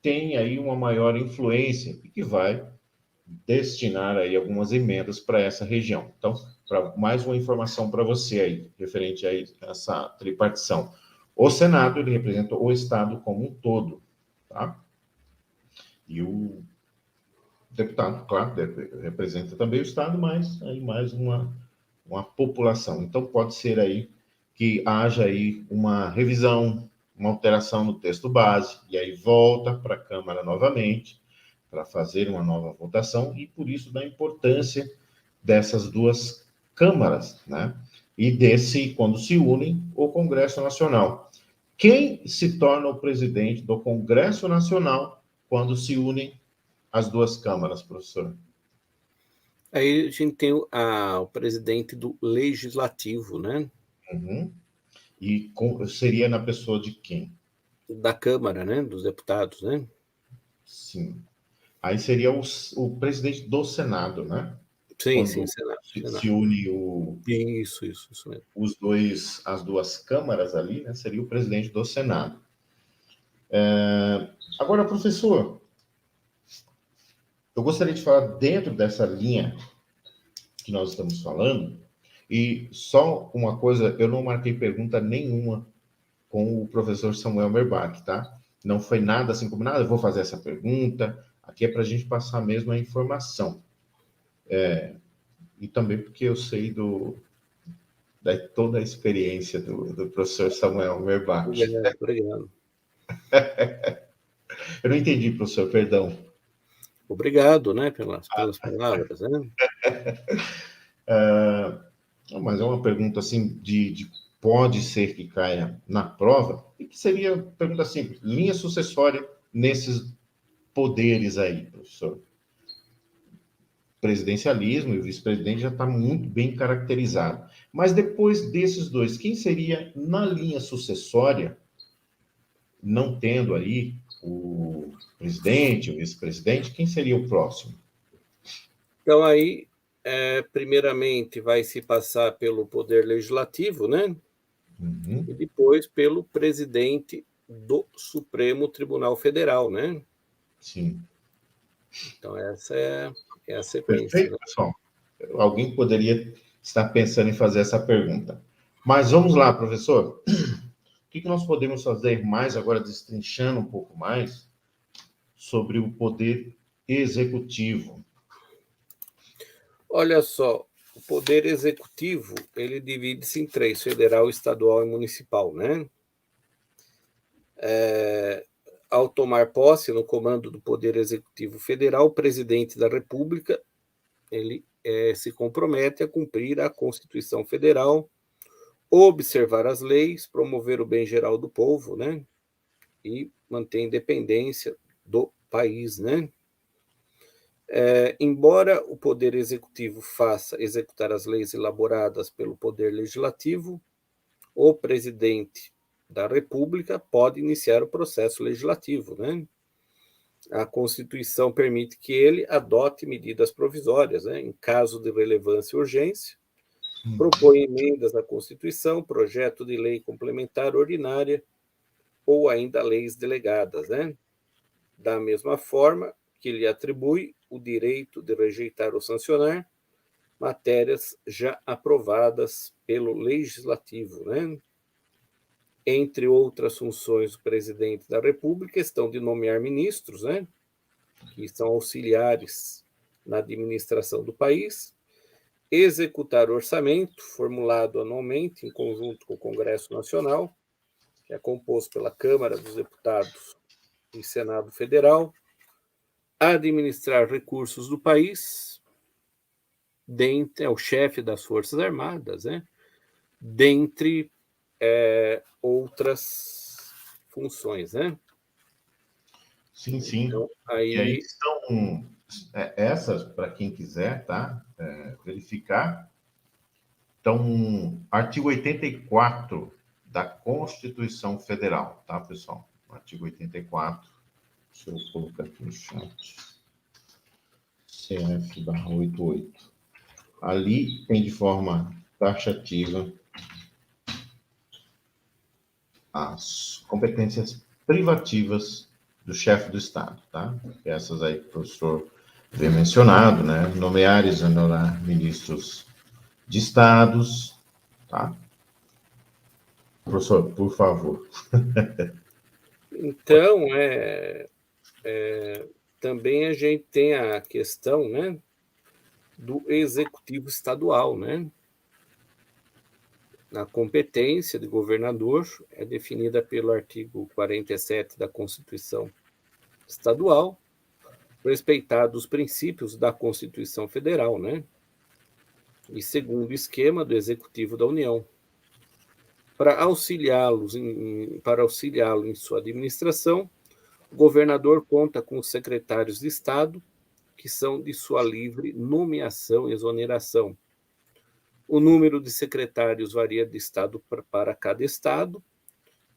[SPEAKER 2] tem aí uma maior influência e que vai destinar aí algumas emendas para essa região. Então, para mais uma informação para você aí, referente a essa tripartição. O Senado, ele representa o Estado como um todo, tá? E o deputado, claro, representa também o Estado, mas aí mais uma população. Então, pode ser aí que haja aí uma revisão, uma alteração no texto base, e aí volta para a Câmara novamente, para fazer uma nova votação, e por isso da importância dessas duas câmaras, né? E desse, quando se unem, o Congresso Nacional. Quem se torna o presidente do Congresso Nacional quando se unem as duas câmaras, professor?
[SPEAKER 3] Aí a gente tem o presidente do Legislativo, né?
[SPEAKER 2] Uhum. E seria na pessoa de quem?
[SPEAKER 3] Da Câmara, né? Dos Deputados, né?
[SPEAKER 2] Sim. Aí seria o presidente do Senado, né?
[SPEAKER 3] Sim, sim,
[SPEAKER 2] Quando
[SPEAKER 3] Senado,
[SPEAKER 2] se
[SPEAKER 3] Senado.
[SPEAKER 2] une
[SPEAKER 3] Isso mesmo.
[SPEAKER 2] as duas câmaras ali, né? Seria o presidente do Senado. Agora, professor, eu gostaria de falar dentro dessa linha que nós estamos falando, e só uma coisa, eu não marquei pergunta nenhuma com o professor Samuel Merbach, tá? Não foi nada assim combinado, eu vou fazer essa pergunta, aqui é para a gente passar mesmo a informação. E também porque eu sei toda a experiência do professor Samuel Merbach.
[SPEAKER 3] Obrigado, obrigado.
[SPEAKER 2] Eu não entendi, professor, perdão.
[SPEAKER 3] Obrigado, né, pelas palavras, né?
[SPEAKER 2] Mas é uma pergunta assim de pode ser que caia na prova, e que seria, pergunta simples, linha sucessória nesses poderes aí, professor. Presidencialismo e o vice-presidente já está muito bem caracterizado. Mas depois desses dois, quem seria na linha sucessória, não tendo aí o presidente, o vice-presidente, quem seria o próximo?
[SPEAKER 3] Então, aí, primeiramente, vai se passar pelo Poder Legislativo, né?
[SPEAKER 2] Uhum.
[SPEAKER 3] E depois pelo presidente do Supremo Tribunal Federal, né?
[SPEAKER 2] Sim.
[SPEAKER 3] Então, essa é a sequência,
[SPEAKER 2] Perfeito,
[SPEAKER 3] né?
[SPEAKER 2] pessoal. Alguém poderia estar pensando em fazer essa pergunta. Mas vamos lá, professor. O que nós podemos fazer mais agora, destrinchando um pouco mais sobre o poder executivo?
[SPEAKER 3] Olha só, o Poder Executivo, ele divide-se em três: federal, estadual e municipal, né? Ao tomar posse no comando do Poder Executivo Federal, o presidente da República, ele se compromete a cumprir a Constituição Federal, observar as leis, promover o bem geral do povo, né? E manter a independência do país, né? Embora o Poder Executivo faça executar as leis elaboradas pelo Poder Legislativo, o presidente da República pode iniciar o processo legislativo, né? A Constituição permite que ele adote medidas provisórias, né? Em caso de relevância e urgência, propõe emendas à Constituição, projeto de lei complementar ordinária ou ainda leis delegadas, né? Da mesma forma que lhe atribui o direito de rejeitar ou sancionar matérias já aprovadas pelo Legislativo, né? Entre outras funções do presidente da República estão de nomear ministros, né? Que são auxiliares na administração do país, executar orçamento formulado anualmente em conjunto com o Congresso Nacional, que é composto pela Câmara dos Deputados e Senado Federal, administrar recursos do país, é o chefe das Forças Armadas, né? Dentre outras funções, né?
[SPEAKER 2] Sim, sim.
[SPEAKER 3] Então,
[SPEAKER 2] E aí
[SPEAKER 3] aí,
[SPEAKER 2] estão essas, para quem quiser, tá? Verificar. Então, artigo 84 da Constituição Federal, tá, pessoal? Artigo 84. Deixa eu colocar aqui no chat. CF/88. Ali tem de forma taxativa as competências privativas do chefe do Estado, tá? Essas aí que o professor vem mencionado, né? Nomear e exonerar ministros de estados, tá? Professor, por favor.
[SPEAKER 3] então, também a gente tem a questão, né, do executivo estadual, né? A competência de governador é definida pelo artigo 47 da Constituição Estadual, respeitados os princípios da Constituição Federal, né? E segundo o esquema do Executivo da União. Para auxiliá-lo em sua administração, o governador conta com os secretários de Estado, que são de sua livre nomeação e exoneração. O número de secretários varia de estado para cada estado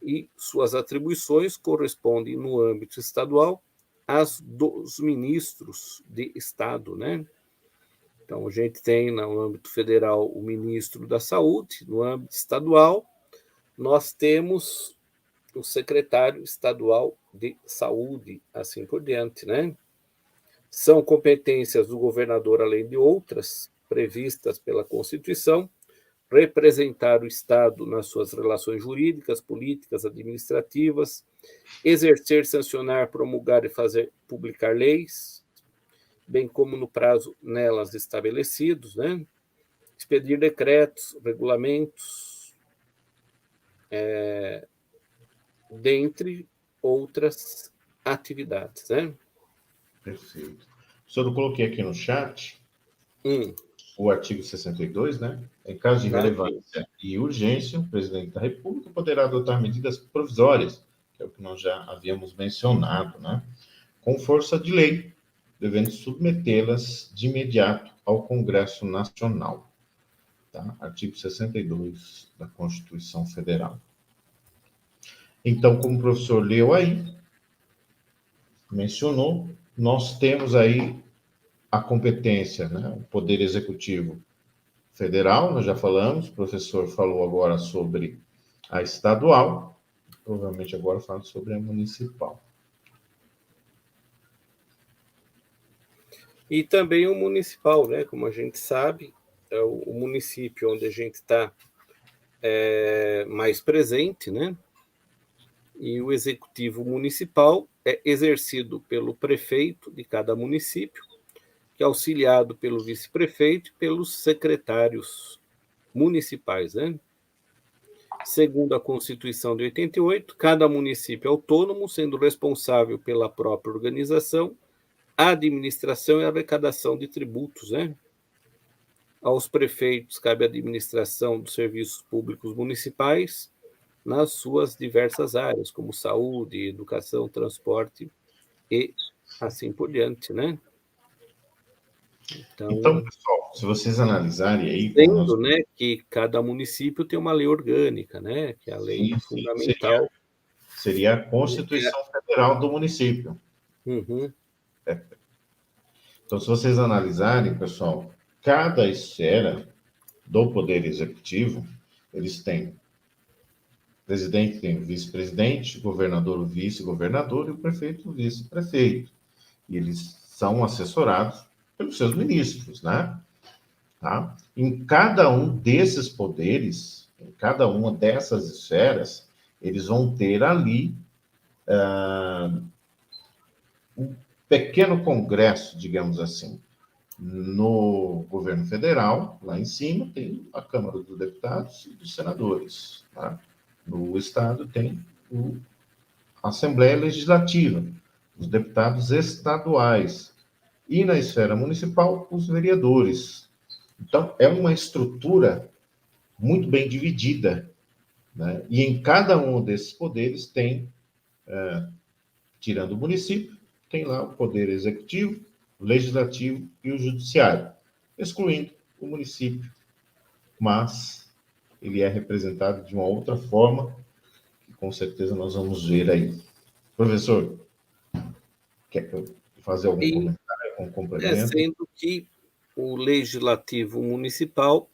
[SPEAKER 3] e suas atribuições correspondem, no âmbito estadual, às dos ministros de Estado, né? Então, a gente tem, no âmbito federal, o ministro da Saúde, no âmbito estadual, nós temos o secretário estadual de Saúde, assim por diante, né? São competências do governador, além de outras previstas pela Constituição, representar o Estado nas suas relações jurídicas, políticas, administrativas, exercer, sancionar, promulgar e fazer publicar leis, bem como no prazo nelas estabelecidos, né? Expedir decretos, regulamentos, dentre outras atividades, né?
[SPEAKER 2] Perfeito. Professor, eu coloquei aqui no chat
[SPEAKER 3] Hum.
[SPEAKER 2] o artigo 62, né? Em caso de relevância e urgência, o presidente da República poderá adotar medidas provisórias, que é o que nós já havíamos mencionado, né? Com força de lei, devendo submetê-las de imediato ao Congresso Nacional. Tá? Artigo 62 da Constituição Federal. Então, como o professor leu aí, mencionou, nós temos aí a competência, né? O Poder Executivo Federal, nós já falamos, o professor falou agora sobre a estadual, provavelmente agora falando sobre a municipal.
[SPEAKER 3] E também o municipal, né? Como a gente sabe, é o município onde a gente está mais presente, né? E o executivo municipal é exercido pelo prefeito de cada município, que é auxiliado pelo vice-prefeito e pelos secretários municipais, né? Segundo a Constituição de 88, cada município é autônomo, sendo responsável pela própria organização, administração e arrecadação de tributos, né? Aos prefeitos cabe a administração dos serviços públicos municipais nas suas diversas áreas, como saúde, educação, transporte e assim por diante, né?
[SPEAKER 2] Então, pessoal, se vocês analisarem aí...
[SPEAKER 3] Sendo, né, que cada município tem uma lei orgânica, né, que é a lei fundamental.
[SPEAKER 2] Seria a Constituição Federal do município.
[SPEAKER 3] Uhum.
[SPEAKER 2] Então, se vocês analisarem, pessoal, cada esfera do Poder Executivo, eles têm presidente, tem o vice-presidente, governador, o vice-governador e o prefeito, o vice-prefeito. E eles são assessorados pelos seus ministros, né? Tá? Em cada um desses poderes, em cada uma dessas esferas, eles vão ter ali um pequeno congresso, digamos assim. No governo federal, lá em cima, tem a Câmara dos Deputados e dos Senadores. Tá? No estado, tem a Assembleia Legislativa, os deputados estaduais. E na esfera municipal, os vereadores. Então, é uma estrutura muito bem dividida, né? E em cada um desses poderes tem, tirando o município, tem lá o poder executivo, o legislativo e o judiciário, excluindo o município, mas ele é representado de uma outra forma, que com certeza nós vamos ver aí. Professor, quer fazer algum comentário, algum complemento?
[SPEAKER 3] Sendo que o legislativo municipal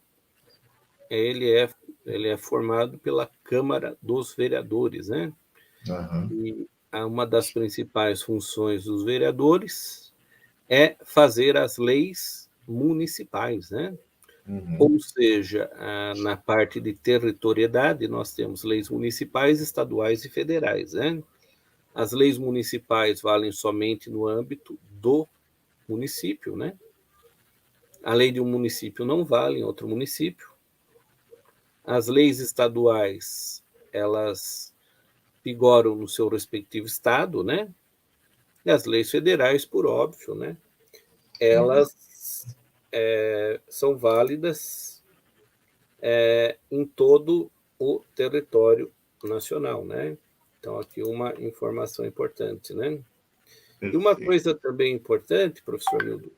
[SPEAKER 3] ele é formado pela Câmara dos Vereadores, né?
[SPEAKER 2] Uhum.
[SPEAKER 3] E uma das principais funções dos vereadores é fazer as leis municipais, né?
[SPEAKER 2] Uhum.
[SPEAKER 3] Ou seja, na parte de territorialidade, nós temos leis municipais, estaduais e federais, né? As leis municipais valem somente no âmbito do município, né? A lei de um município não vale em outro município. As leis estaduais, elas vigoram no seu respectivo estado, né? E as leis federais, por óbvio, né? Elas são válidas em todo o território nacional, né? Então, aqui uma informação importante, né? E uma coisa também importante, professor Nildo,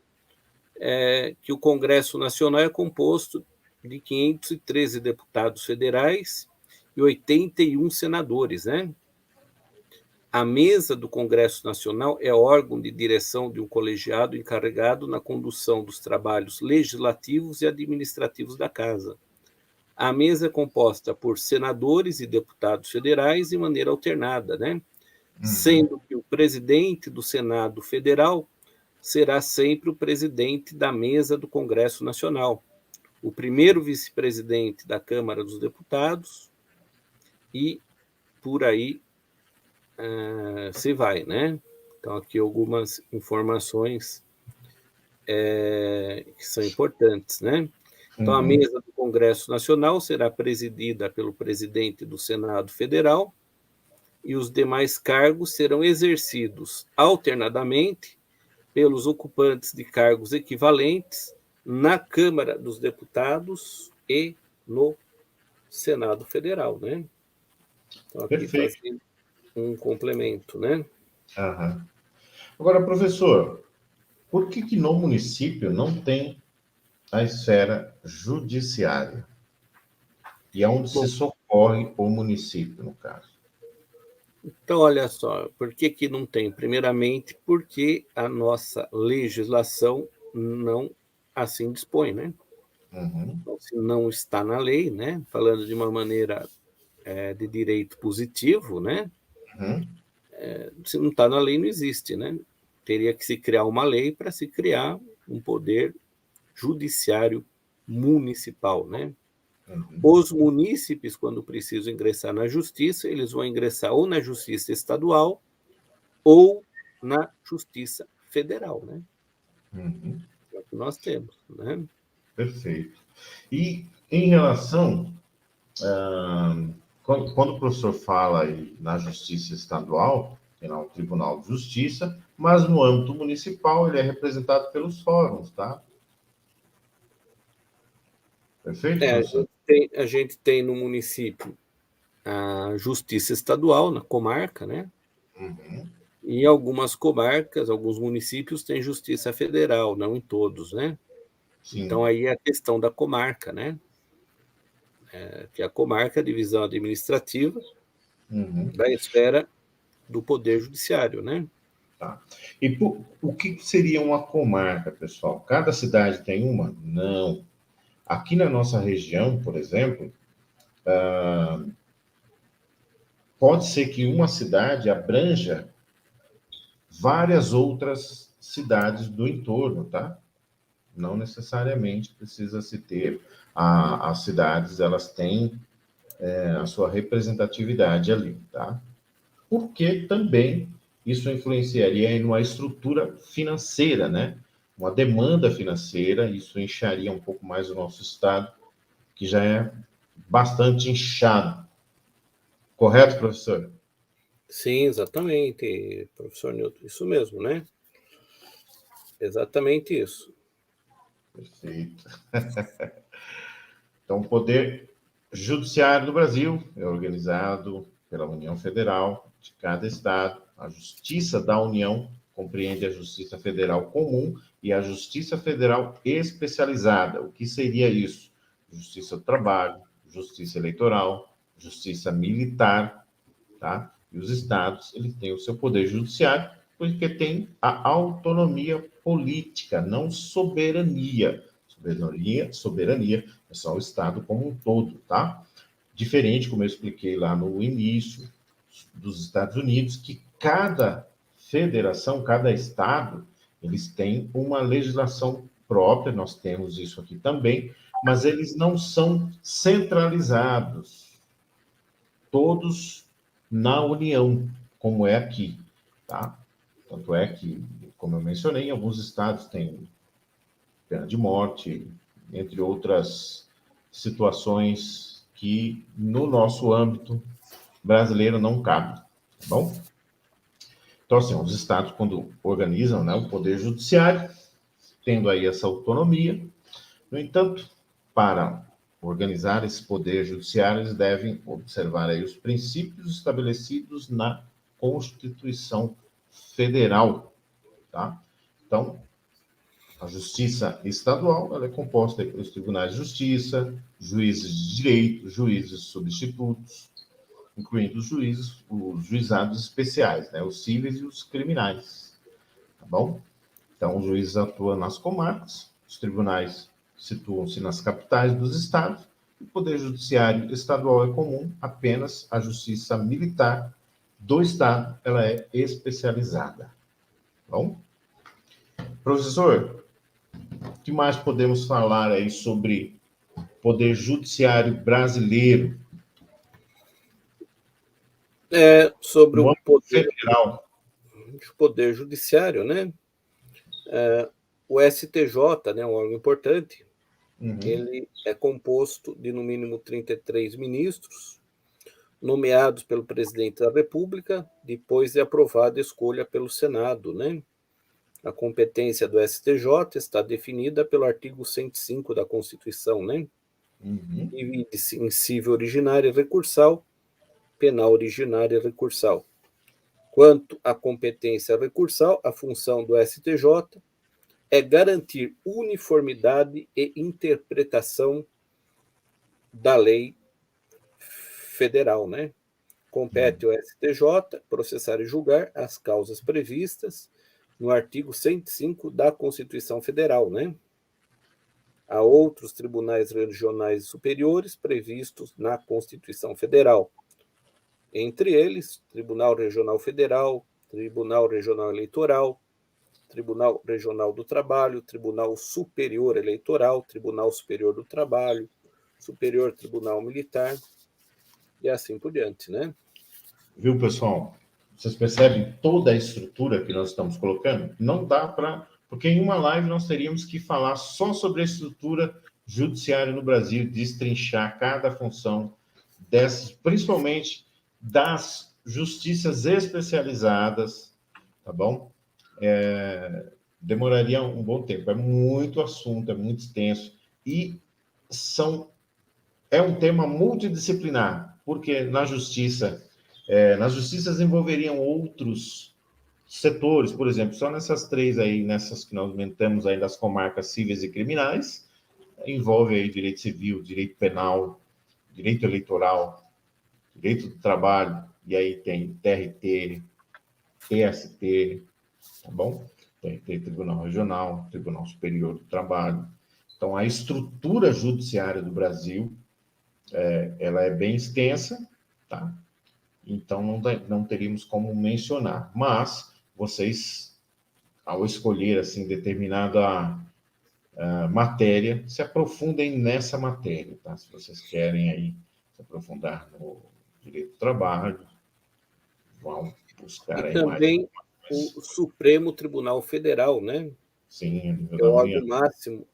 [SPEAKER 3] é que o Congresso Nacional é composto de 513 deputados federais e 81 senadores, né? A mesa do Congresso Nacional é órgão de direção de um colegiado encarregado na condução dos trabalhos legislativos e administrativos da Casa. A mesa é composta por senadores e deputados federais de maneira alternada, né? Sendo que o presidente do Senado Federal será sempre o presidente da mesa do Congresso Nacional, o primeiro vice-presidente da Câmara dos Deputados e por aí se vai, né? Então, aqui algumas informações que são importantes, né? Então, a mesa do Congresso Nacional será presidida pelo presidente do Senado Federal e os demais cargos serão exercidos alternadamente pelos ocupantes de cargos equivalentes na Câmara dos Deputados e no Senado Federal, né? Então, aqui
[SPEAKER 2] Perfeito.
[SPEAKER 3] fazendo um complemento, né?
[SPEAKER 2] Aham. Agora, professor, por que no município não tem a esfera judiciária? E aonde se
[SPEAKER 3] Bom,
[SPEAKER 2] socorre o município, no caso?
[SPEAKER 3] então, olha só, por que não tem? Primeiramente, porque a nossa legislação não assim dispõe, né?
[SPEAKER 2] Uhum,
[SPEAKER 3] Então, se não está na lei, né? Falando de uma maneira de direito positivo, né?
[SPEAKER 2] uhum,
[SPEAKER 3] Se não está na lei, não existe, né? Teria que se criar uma lei para se criar um poder judiciário municipal, né?
[SPEAKER 2] uhum.
[SPEAKER 3] Os munícipes, quando precisam ingressar na justiça, eles vão ingressar ou na justiça estadual ou na justiça federal, né?
[SPEAKER 2] Uhum.
[SPEAKER 3] É o que nós temos, né?
[SPEAKER 2] Perfeito. E em relação, quando o professor fala aí na Justiça Estadual, tem lá o Tribunal de Justiça, mas no âmbito municipal ele é representado pelos fóruns, tá? Perfeito,
[SPEAKER 3] A
[SPEAKER 2] professor?
[SPEAKER 3] gente a gente tem no município a justiça estadual, na comarca, né?
[SPEAKER 2] Uhum.
[SPEAKER 3] E em algumas comarcas, alguns municípios têm justiça federal, não em todos, né? Então
[SPEAKER 2] Sim.
[SPEAKER 3] aí é a questão da comarca, né? Que a comarca é a divisão administrativa
[SPEAKER 2] Uhum.
[SPEAKER 3] da esfera do poder judiciário, né?
[SPEAKER 2] Tá. E o que seria uma comarca, pessoal? Cada cidade tem uma? Não. Aqui na nossa região, por exemplo, pode ser que uma cidade abranja várias outras cidades do entorno, tá? Não necessariamente precisa se ter as cidades, elas têm a sua representatividade ali, tá? Porque também isso influenciaria em uma estrutura financeira, né? Uma demanda financeira, isso incharia um pouco mais o nosso estado, que já é bastante inchado. Correto, professor?
[SPEAKER 3] Sim, exatamente, professor Newton, isso mesmo, né? Exatamente isso.
[SPEAKER 2] Perfeito. Então, o poder judiciário do Brasil é organizado pela União Federal de cada estado. A Justiça da União compreende a Justiça Federal Comum e a Justiça Federal Especializada. O que seria isso? Justiça do Trabalho, Justiça Eleitoral, Justiça Militar, tá? E os estados, eles têm o seu poder judiciário porque tem a autonomia política, não soberania. Soberania é só o estado como um todo, tá? Diferente, como eu expliquei lá no início, dos Estados Unidos, que cada federação, cada estado, eles têm uma legislação própria, nós temos isso aqui também, mas eles não são centralizados todos na União, como é aqui, tá? Tanto é que, como eu mencionei, em alguns estados tem pena de morte, entre outras situações que no nosso âmbito brasileiro não cabe, tá bom? Então, assim, os estados, quando organizam, né, o poder judiciário, tendo aí essa autonomia, no entanto, para organizar esse poder judiciário, eles devem observar aí os princípios estabelecidos na Constituição Federal, tá? Então, a Justiça Estadual, ela é composta aí pelos tribunais de justiça, juízes de direito, juízes substitutos, incluindo os juizados especiais, né, os cíveis e os criminais, tá bom? Então, os juízes atuam nas comarcas, os tribunais situam-se nas capitais dos estados, e o Poder Judiciário Estadual é comum, apenas a Justiça Militar do Estado ela é especializada. Tá bom? Professor, o que mais podemos falar aí sobre Poder Judiciário brasileiro
[SPEAKER 3] Sobre
[SPEAKER 2] no âmbito federal?
[SPEAKER 3] o poder judiciário, né? O STJ, né, um órgão importante,
[SPEAKER 2] Uhum,
[SPEAKER 3] ele é composto de no mínimo 33 ministros, nomeados pelo presidente da República, depois de aprovada a escolha pelo Senado, né? A competência do STJ está definida pelo artigo 105 da Constituição, né? Divide-se em civil originária e recursal, penal originária e recursal. Quanto à competência recursal, a função do STJ é garantir uniformidade e interpretação da lei federal, né? Compete ao STJ processar e julgar as causas previstas no artigo 105 da Constituição Federal, né? Há outros tribunais regionais superiores previstos na Constituição Federal. Entre eles, Tribunal Regional Federal, Tribunal Regional Eleitoral, Tribunal Regional do Trabalho, Tribunal Superior Eleitoral, Tribunal Superior do Trabalho, Superior Tribunal Militar e assim por diante, né?
[SPEAKER 2] Viu, pessoal? Vocês percebem toda a estrutura que nós estamos colocando? Não dá para... Porque em uma live nós teríamos que falar só sobre a estrutura judiciária no Brasil, destrinchar cada função dessas, principalmente das justiças especializadas, tá bom? Demoraria um bom tempo. É muito assunto, é muito extenso. E é um tema multidisciplinar, porque nas justiças envolveriam outros setores, por exemplo, só nessas três aí, nessas que nós temos aí das comarcas cíveis e criminais, envolve aí direito civil, direito penal, direito eleitoral, direito do trabalho, e aí tem TRT, TST, tá bom? Tem Tribunal Regional, Tribunal Superior do Trabalho. Então, a estrutura judiciária do Brasil, ela é bem extensa, tá? Então, não teríamos como mencionar. Mas, vocês, ao escolher, assim, determinada matéria, se aprofundem nessa matéria, tá? Se vocês querem aí se aprofundar no direito do trabalho, vão buscar aí
[SPEAKER 3] também o Supremo Tribunal Federal, né?
[SPEAKER 2] Sim,
[SPEAKER 3] é o órgão máximo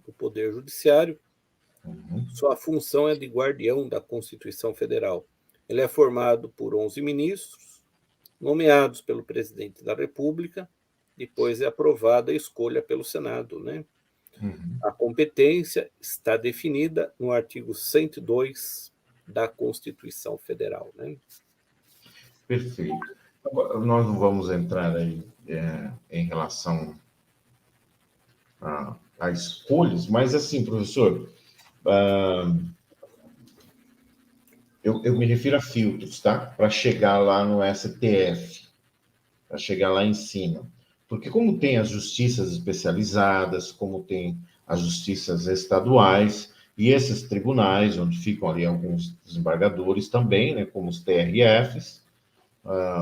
[SPEAKER 3] do Poder Judiciário.
[SPEAKER 2] Uhum.
[SPEAKER 3] Sua função é de guardião da Constituição Federal. Ele é formado por 11 ministros, nomeados pelo presidente da República, depois é aprovada a escolha pelo Senado, né?
[SPEAKER 2] Uhum.
[SPEAKER 3] A competência está definida no artigo 102 da Constituição Federal, né?
[SPEAKER 2] Perfeito. Agora, nós não vamos entrar aí em relação a escolhas, mas assim, professor, eu me refiro a filtros, tá? Para chegar lá no STF, para chegar lá em cima. Porque como tem as justiças especializadas, como tem as justiças estaduais, e esses tribunais, onde ficam ali alguns desembargadores também, né, como os TRFs,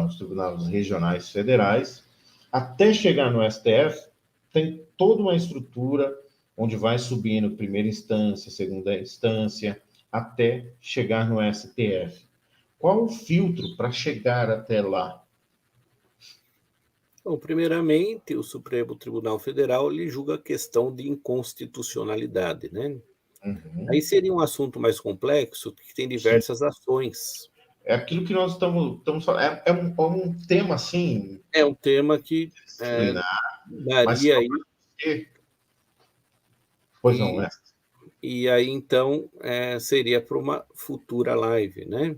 [SPEAKER 2] os tribunais regionais federais, até chegar no STF, tem toda uma estrutura onde vai subindo primeira instância, segunda instância, até chegar no STF. Qual o filtro para chegar até lá?
[SPEAKER 3] Bom, primeiramente, o Supremo Tribunal Federal ele julga a questão de inconstitucionalidade, né?
[SPEAKER 2] Uhum.
[SPEAKER 3] Aí seria um assunto mais complexo, que tem diversas ações.
[SPEAKER 2] É aquilo que nós estamos falando. É um tema, assim...
[SPEAKER 3] É um tema que daria aí...
[SPEAKER 2] Pois não, é.
[SPEAKER 3] E aí, então, seria para uma futura live, né?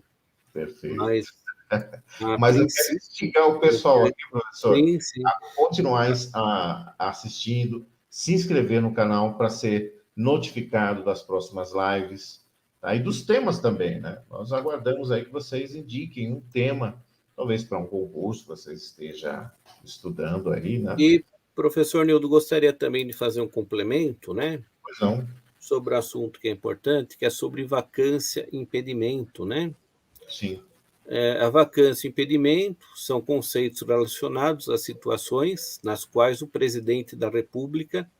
[SPEAKER 2] Perfeito.
[SPEAKER 3] Mas
[SPEAKER 2] eu quero instigar o pessoal aqui, professor,
[SPEAKER 3] sim.
[SPEAKER 2] a continuar assistindo, se inscrever no canal para ser notificado das próximas lives, tá? E dos temas também, né? Nós aguardamos aí que vocês indiquem um tema, talvez para um concurso que vocês estejam estudando aí, né?
[SPEAKER 3] E, professor Nildo, gostaria também de fazer um complemento, né?
[SPEAKER 2] Pois não.
[SPEAKER 3] Sobre o assunto que é importante, que é sobre vacância e impedimento, né?
[SPEAKER 2] Sim.
[SPEAKER 3] A vacância e impedimento são conceitos relacionados a situações nas quais o presidente da República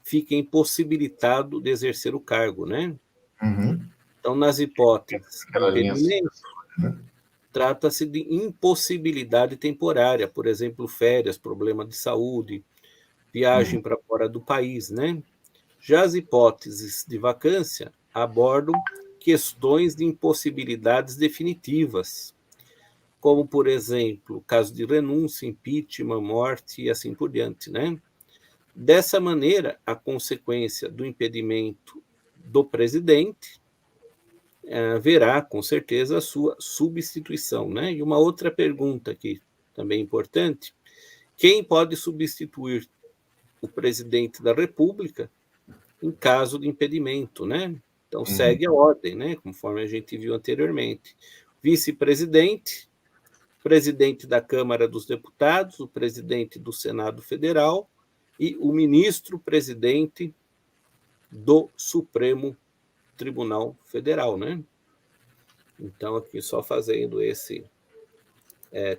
[SPEAKER 3] fica impossibilitado de exercer o cargo, né?
[SPEAKER 2] Uhum.
[SPEAKER 3] Então, nas hipóteses de impedimento,
[SPEAKER 2] né?
[SPEAKER 3] Trata-se de impossibilidade temporária, por exemplo, férias, problema de saúde, viagem para fora do país, né? Já as hipóteses de vacância abordam questões de impossibilidades definitivas, como, por exemplo, caso de renúncia, impeachment, morte e assim por diante, né? Dessa maneira, a consequência do impedimento do presidente haverá, com certeza, a sua substituição, né? E uma outra pergunta aqui, também importante: quem pode substituir o presidente da República em caso de impedimento, né? Então, segue a ordem, né? Conforme a gente viu anteriormente. Vice-presidente, presidente da Câmara dos Deputados, o presidente do Senado Federal e o ministro-presidente do Supremo Tribunal Federal, né? Então, aqui só fazendo esse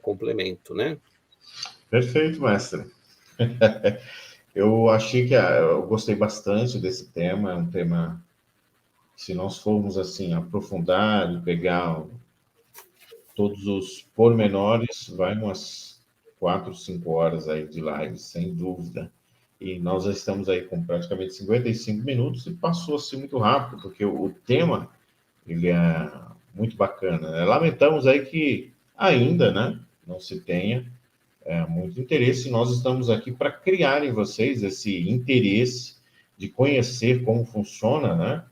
[SPEAKER 3] complemento, né?
[SPEAKER 2] Perfeito, mestre. Eu achei que eu gostei bastante desse tema. É um tema que, se nós formos assim aprofundar e pegar todos os pormenores, vai umas 4, 5 horas aí de live, sem dúvida. E nós já estamos aí com praticamente 55 minutos e passou assim muito rápido, porque o tema ele é muito bacana, né? Lamentamos aí que ainda, né, não se tenha muito interesse. Nós estamos aqui para criar em vocês esse interesse de conhecer como funciona, né?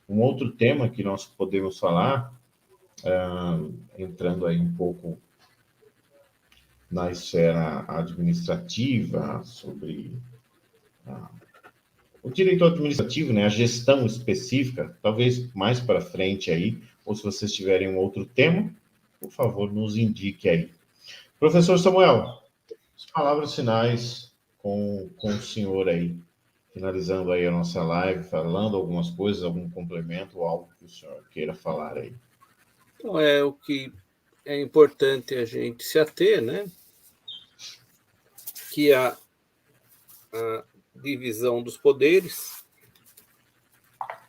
[SPEAKER 2] Um outro tema que nós podemos falar, entrando aí um pouco na esfera administrativa, sobre o direito administrativo, né, a gestão específica, talvez mais para frente aí, ou se vocês tiverem um outro tema, por favor, nos indique aí. Professor Samuel, as palavras finais com o senhor aí, finalizando aí a nossa live, falando algumas coisas, algum complemento ou algo que o senhor queira falar aí.
[SPEAKER 3] Então, o que é importante a gente se ater, né? Que a divisão dos poderes,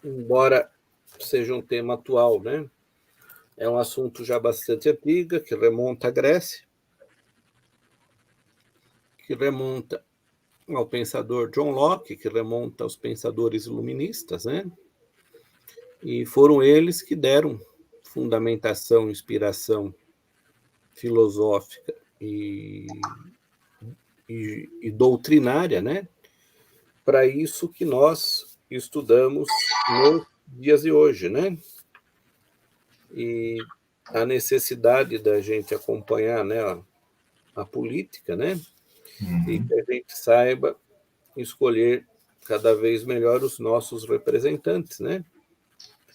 [SPEAKER 3] embora seja um tema atual, né? É um assunto já bastante antigo, que remonta à Grécia, que remonta ao pensador John Locke, que remonta aos pensadores iluministas, né? E foram eles que deram fundamentação, inspiração filosófica e doutrinária, né? Para isso que nós estudamos nos dias de hoje, né? E a necessidade da gente acompanhar, né, a política, né? E que a gente saiba escolher cada vez melhor os nossos representantes, né?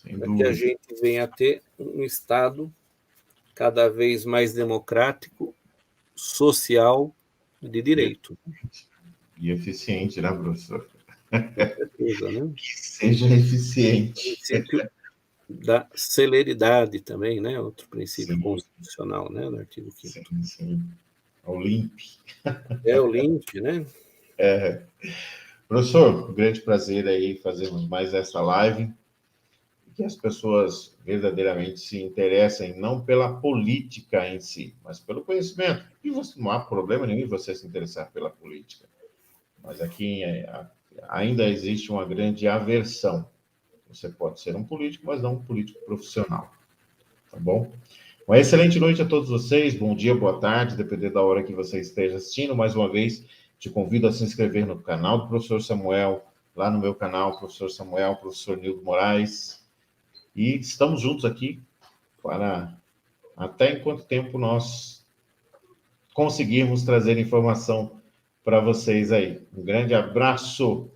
[SPEAKER 3] Para que a gente venha a ter um Estado cada vez mais democrático, social e de direito.
[SPEAKER 2] E eficiente, né, professor?
[SPEAKER 3] Com certeza, né?
[SPEAKER 2] Que seja eficiente.
[SPEAKER 3] O princípio da celeridade também, né? Outro princípio
[SPEAKER 2] Sim.
[SPEAKER 3] constitucional, né? No artigo 5º.
[SPEAKER 2] Sim. O LIMP.
[SPEAKER 3] O LIMP, né?
[SPEAKER 2] Professor, um grande prazer aí fazermos mais essa live. Que as pessoas verdadeiramente se interessem não pela política em si, mas pelo conhecimento. E não há problema nenhum em você se interessar pela política. Mas aqui ainda existe uma grande aversão. Você pode ser um político, mas não um político profissional. Tá bom? Uma excelente noite a todos vocês. Bom dia, boa tarde, dependendo da hora que você esteja assistindo. Mais uma vez, te convido a se inscrever no canal do Professor Samuel, lá no meu canal, Professor Samuel, Professor Nildo Moraes. E estamos juntos aqui para até em quanto tempo nós conseguirmos trazer informação para vocês aí. Um grande abraço.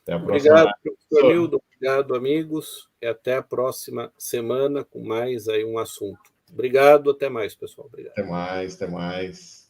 [SPEAKER 2] Até a próxima.
[SPEAKER 3] Obrigado, professor Nildo. Obrigado, amigos. E até a próxima semana com mais aí um assunto. Obrigado. Até mais, pessoal. Obrigado.
[SPEAKER 2] Até mais, até mais.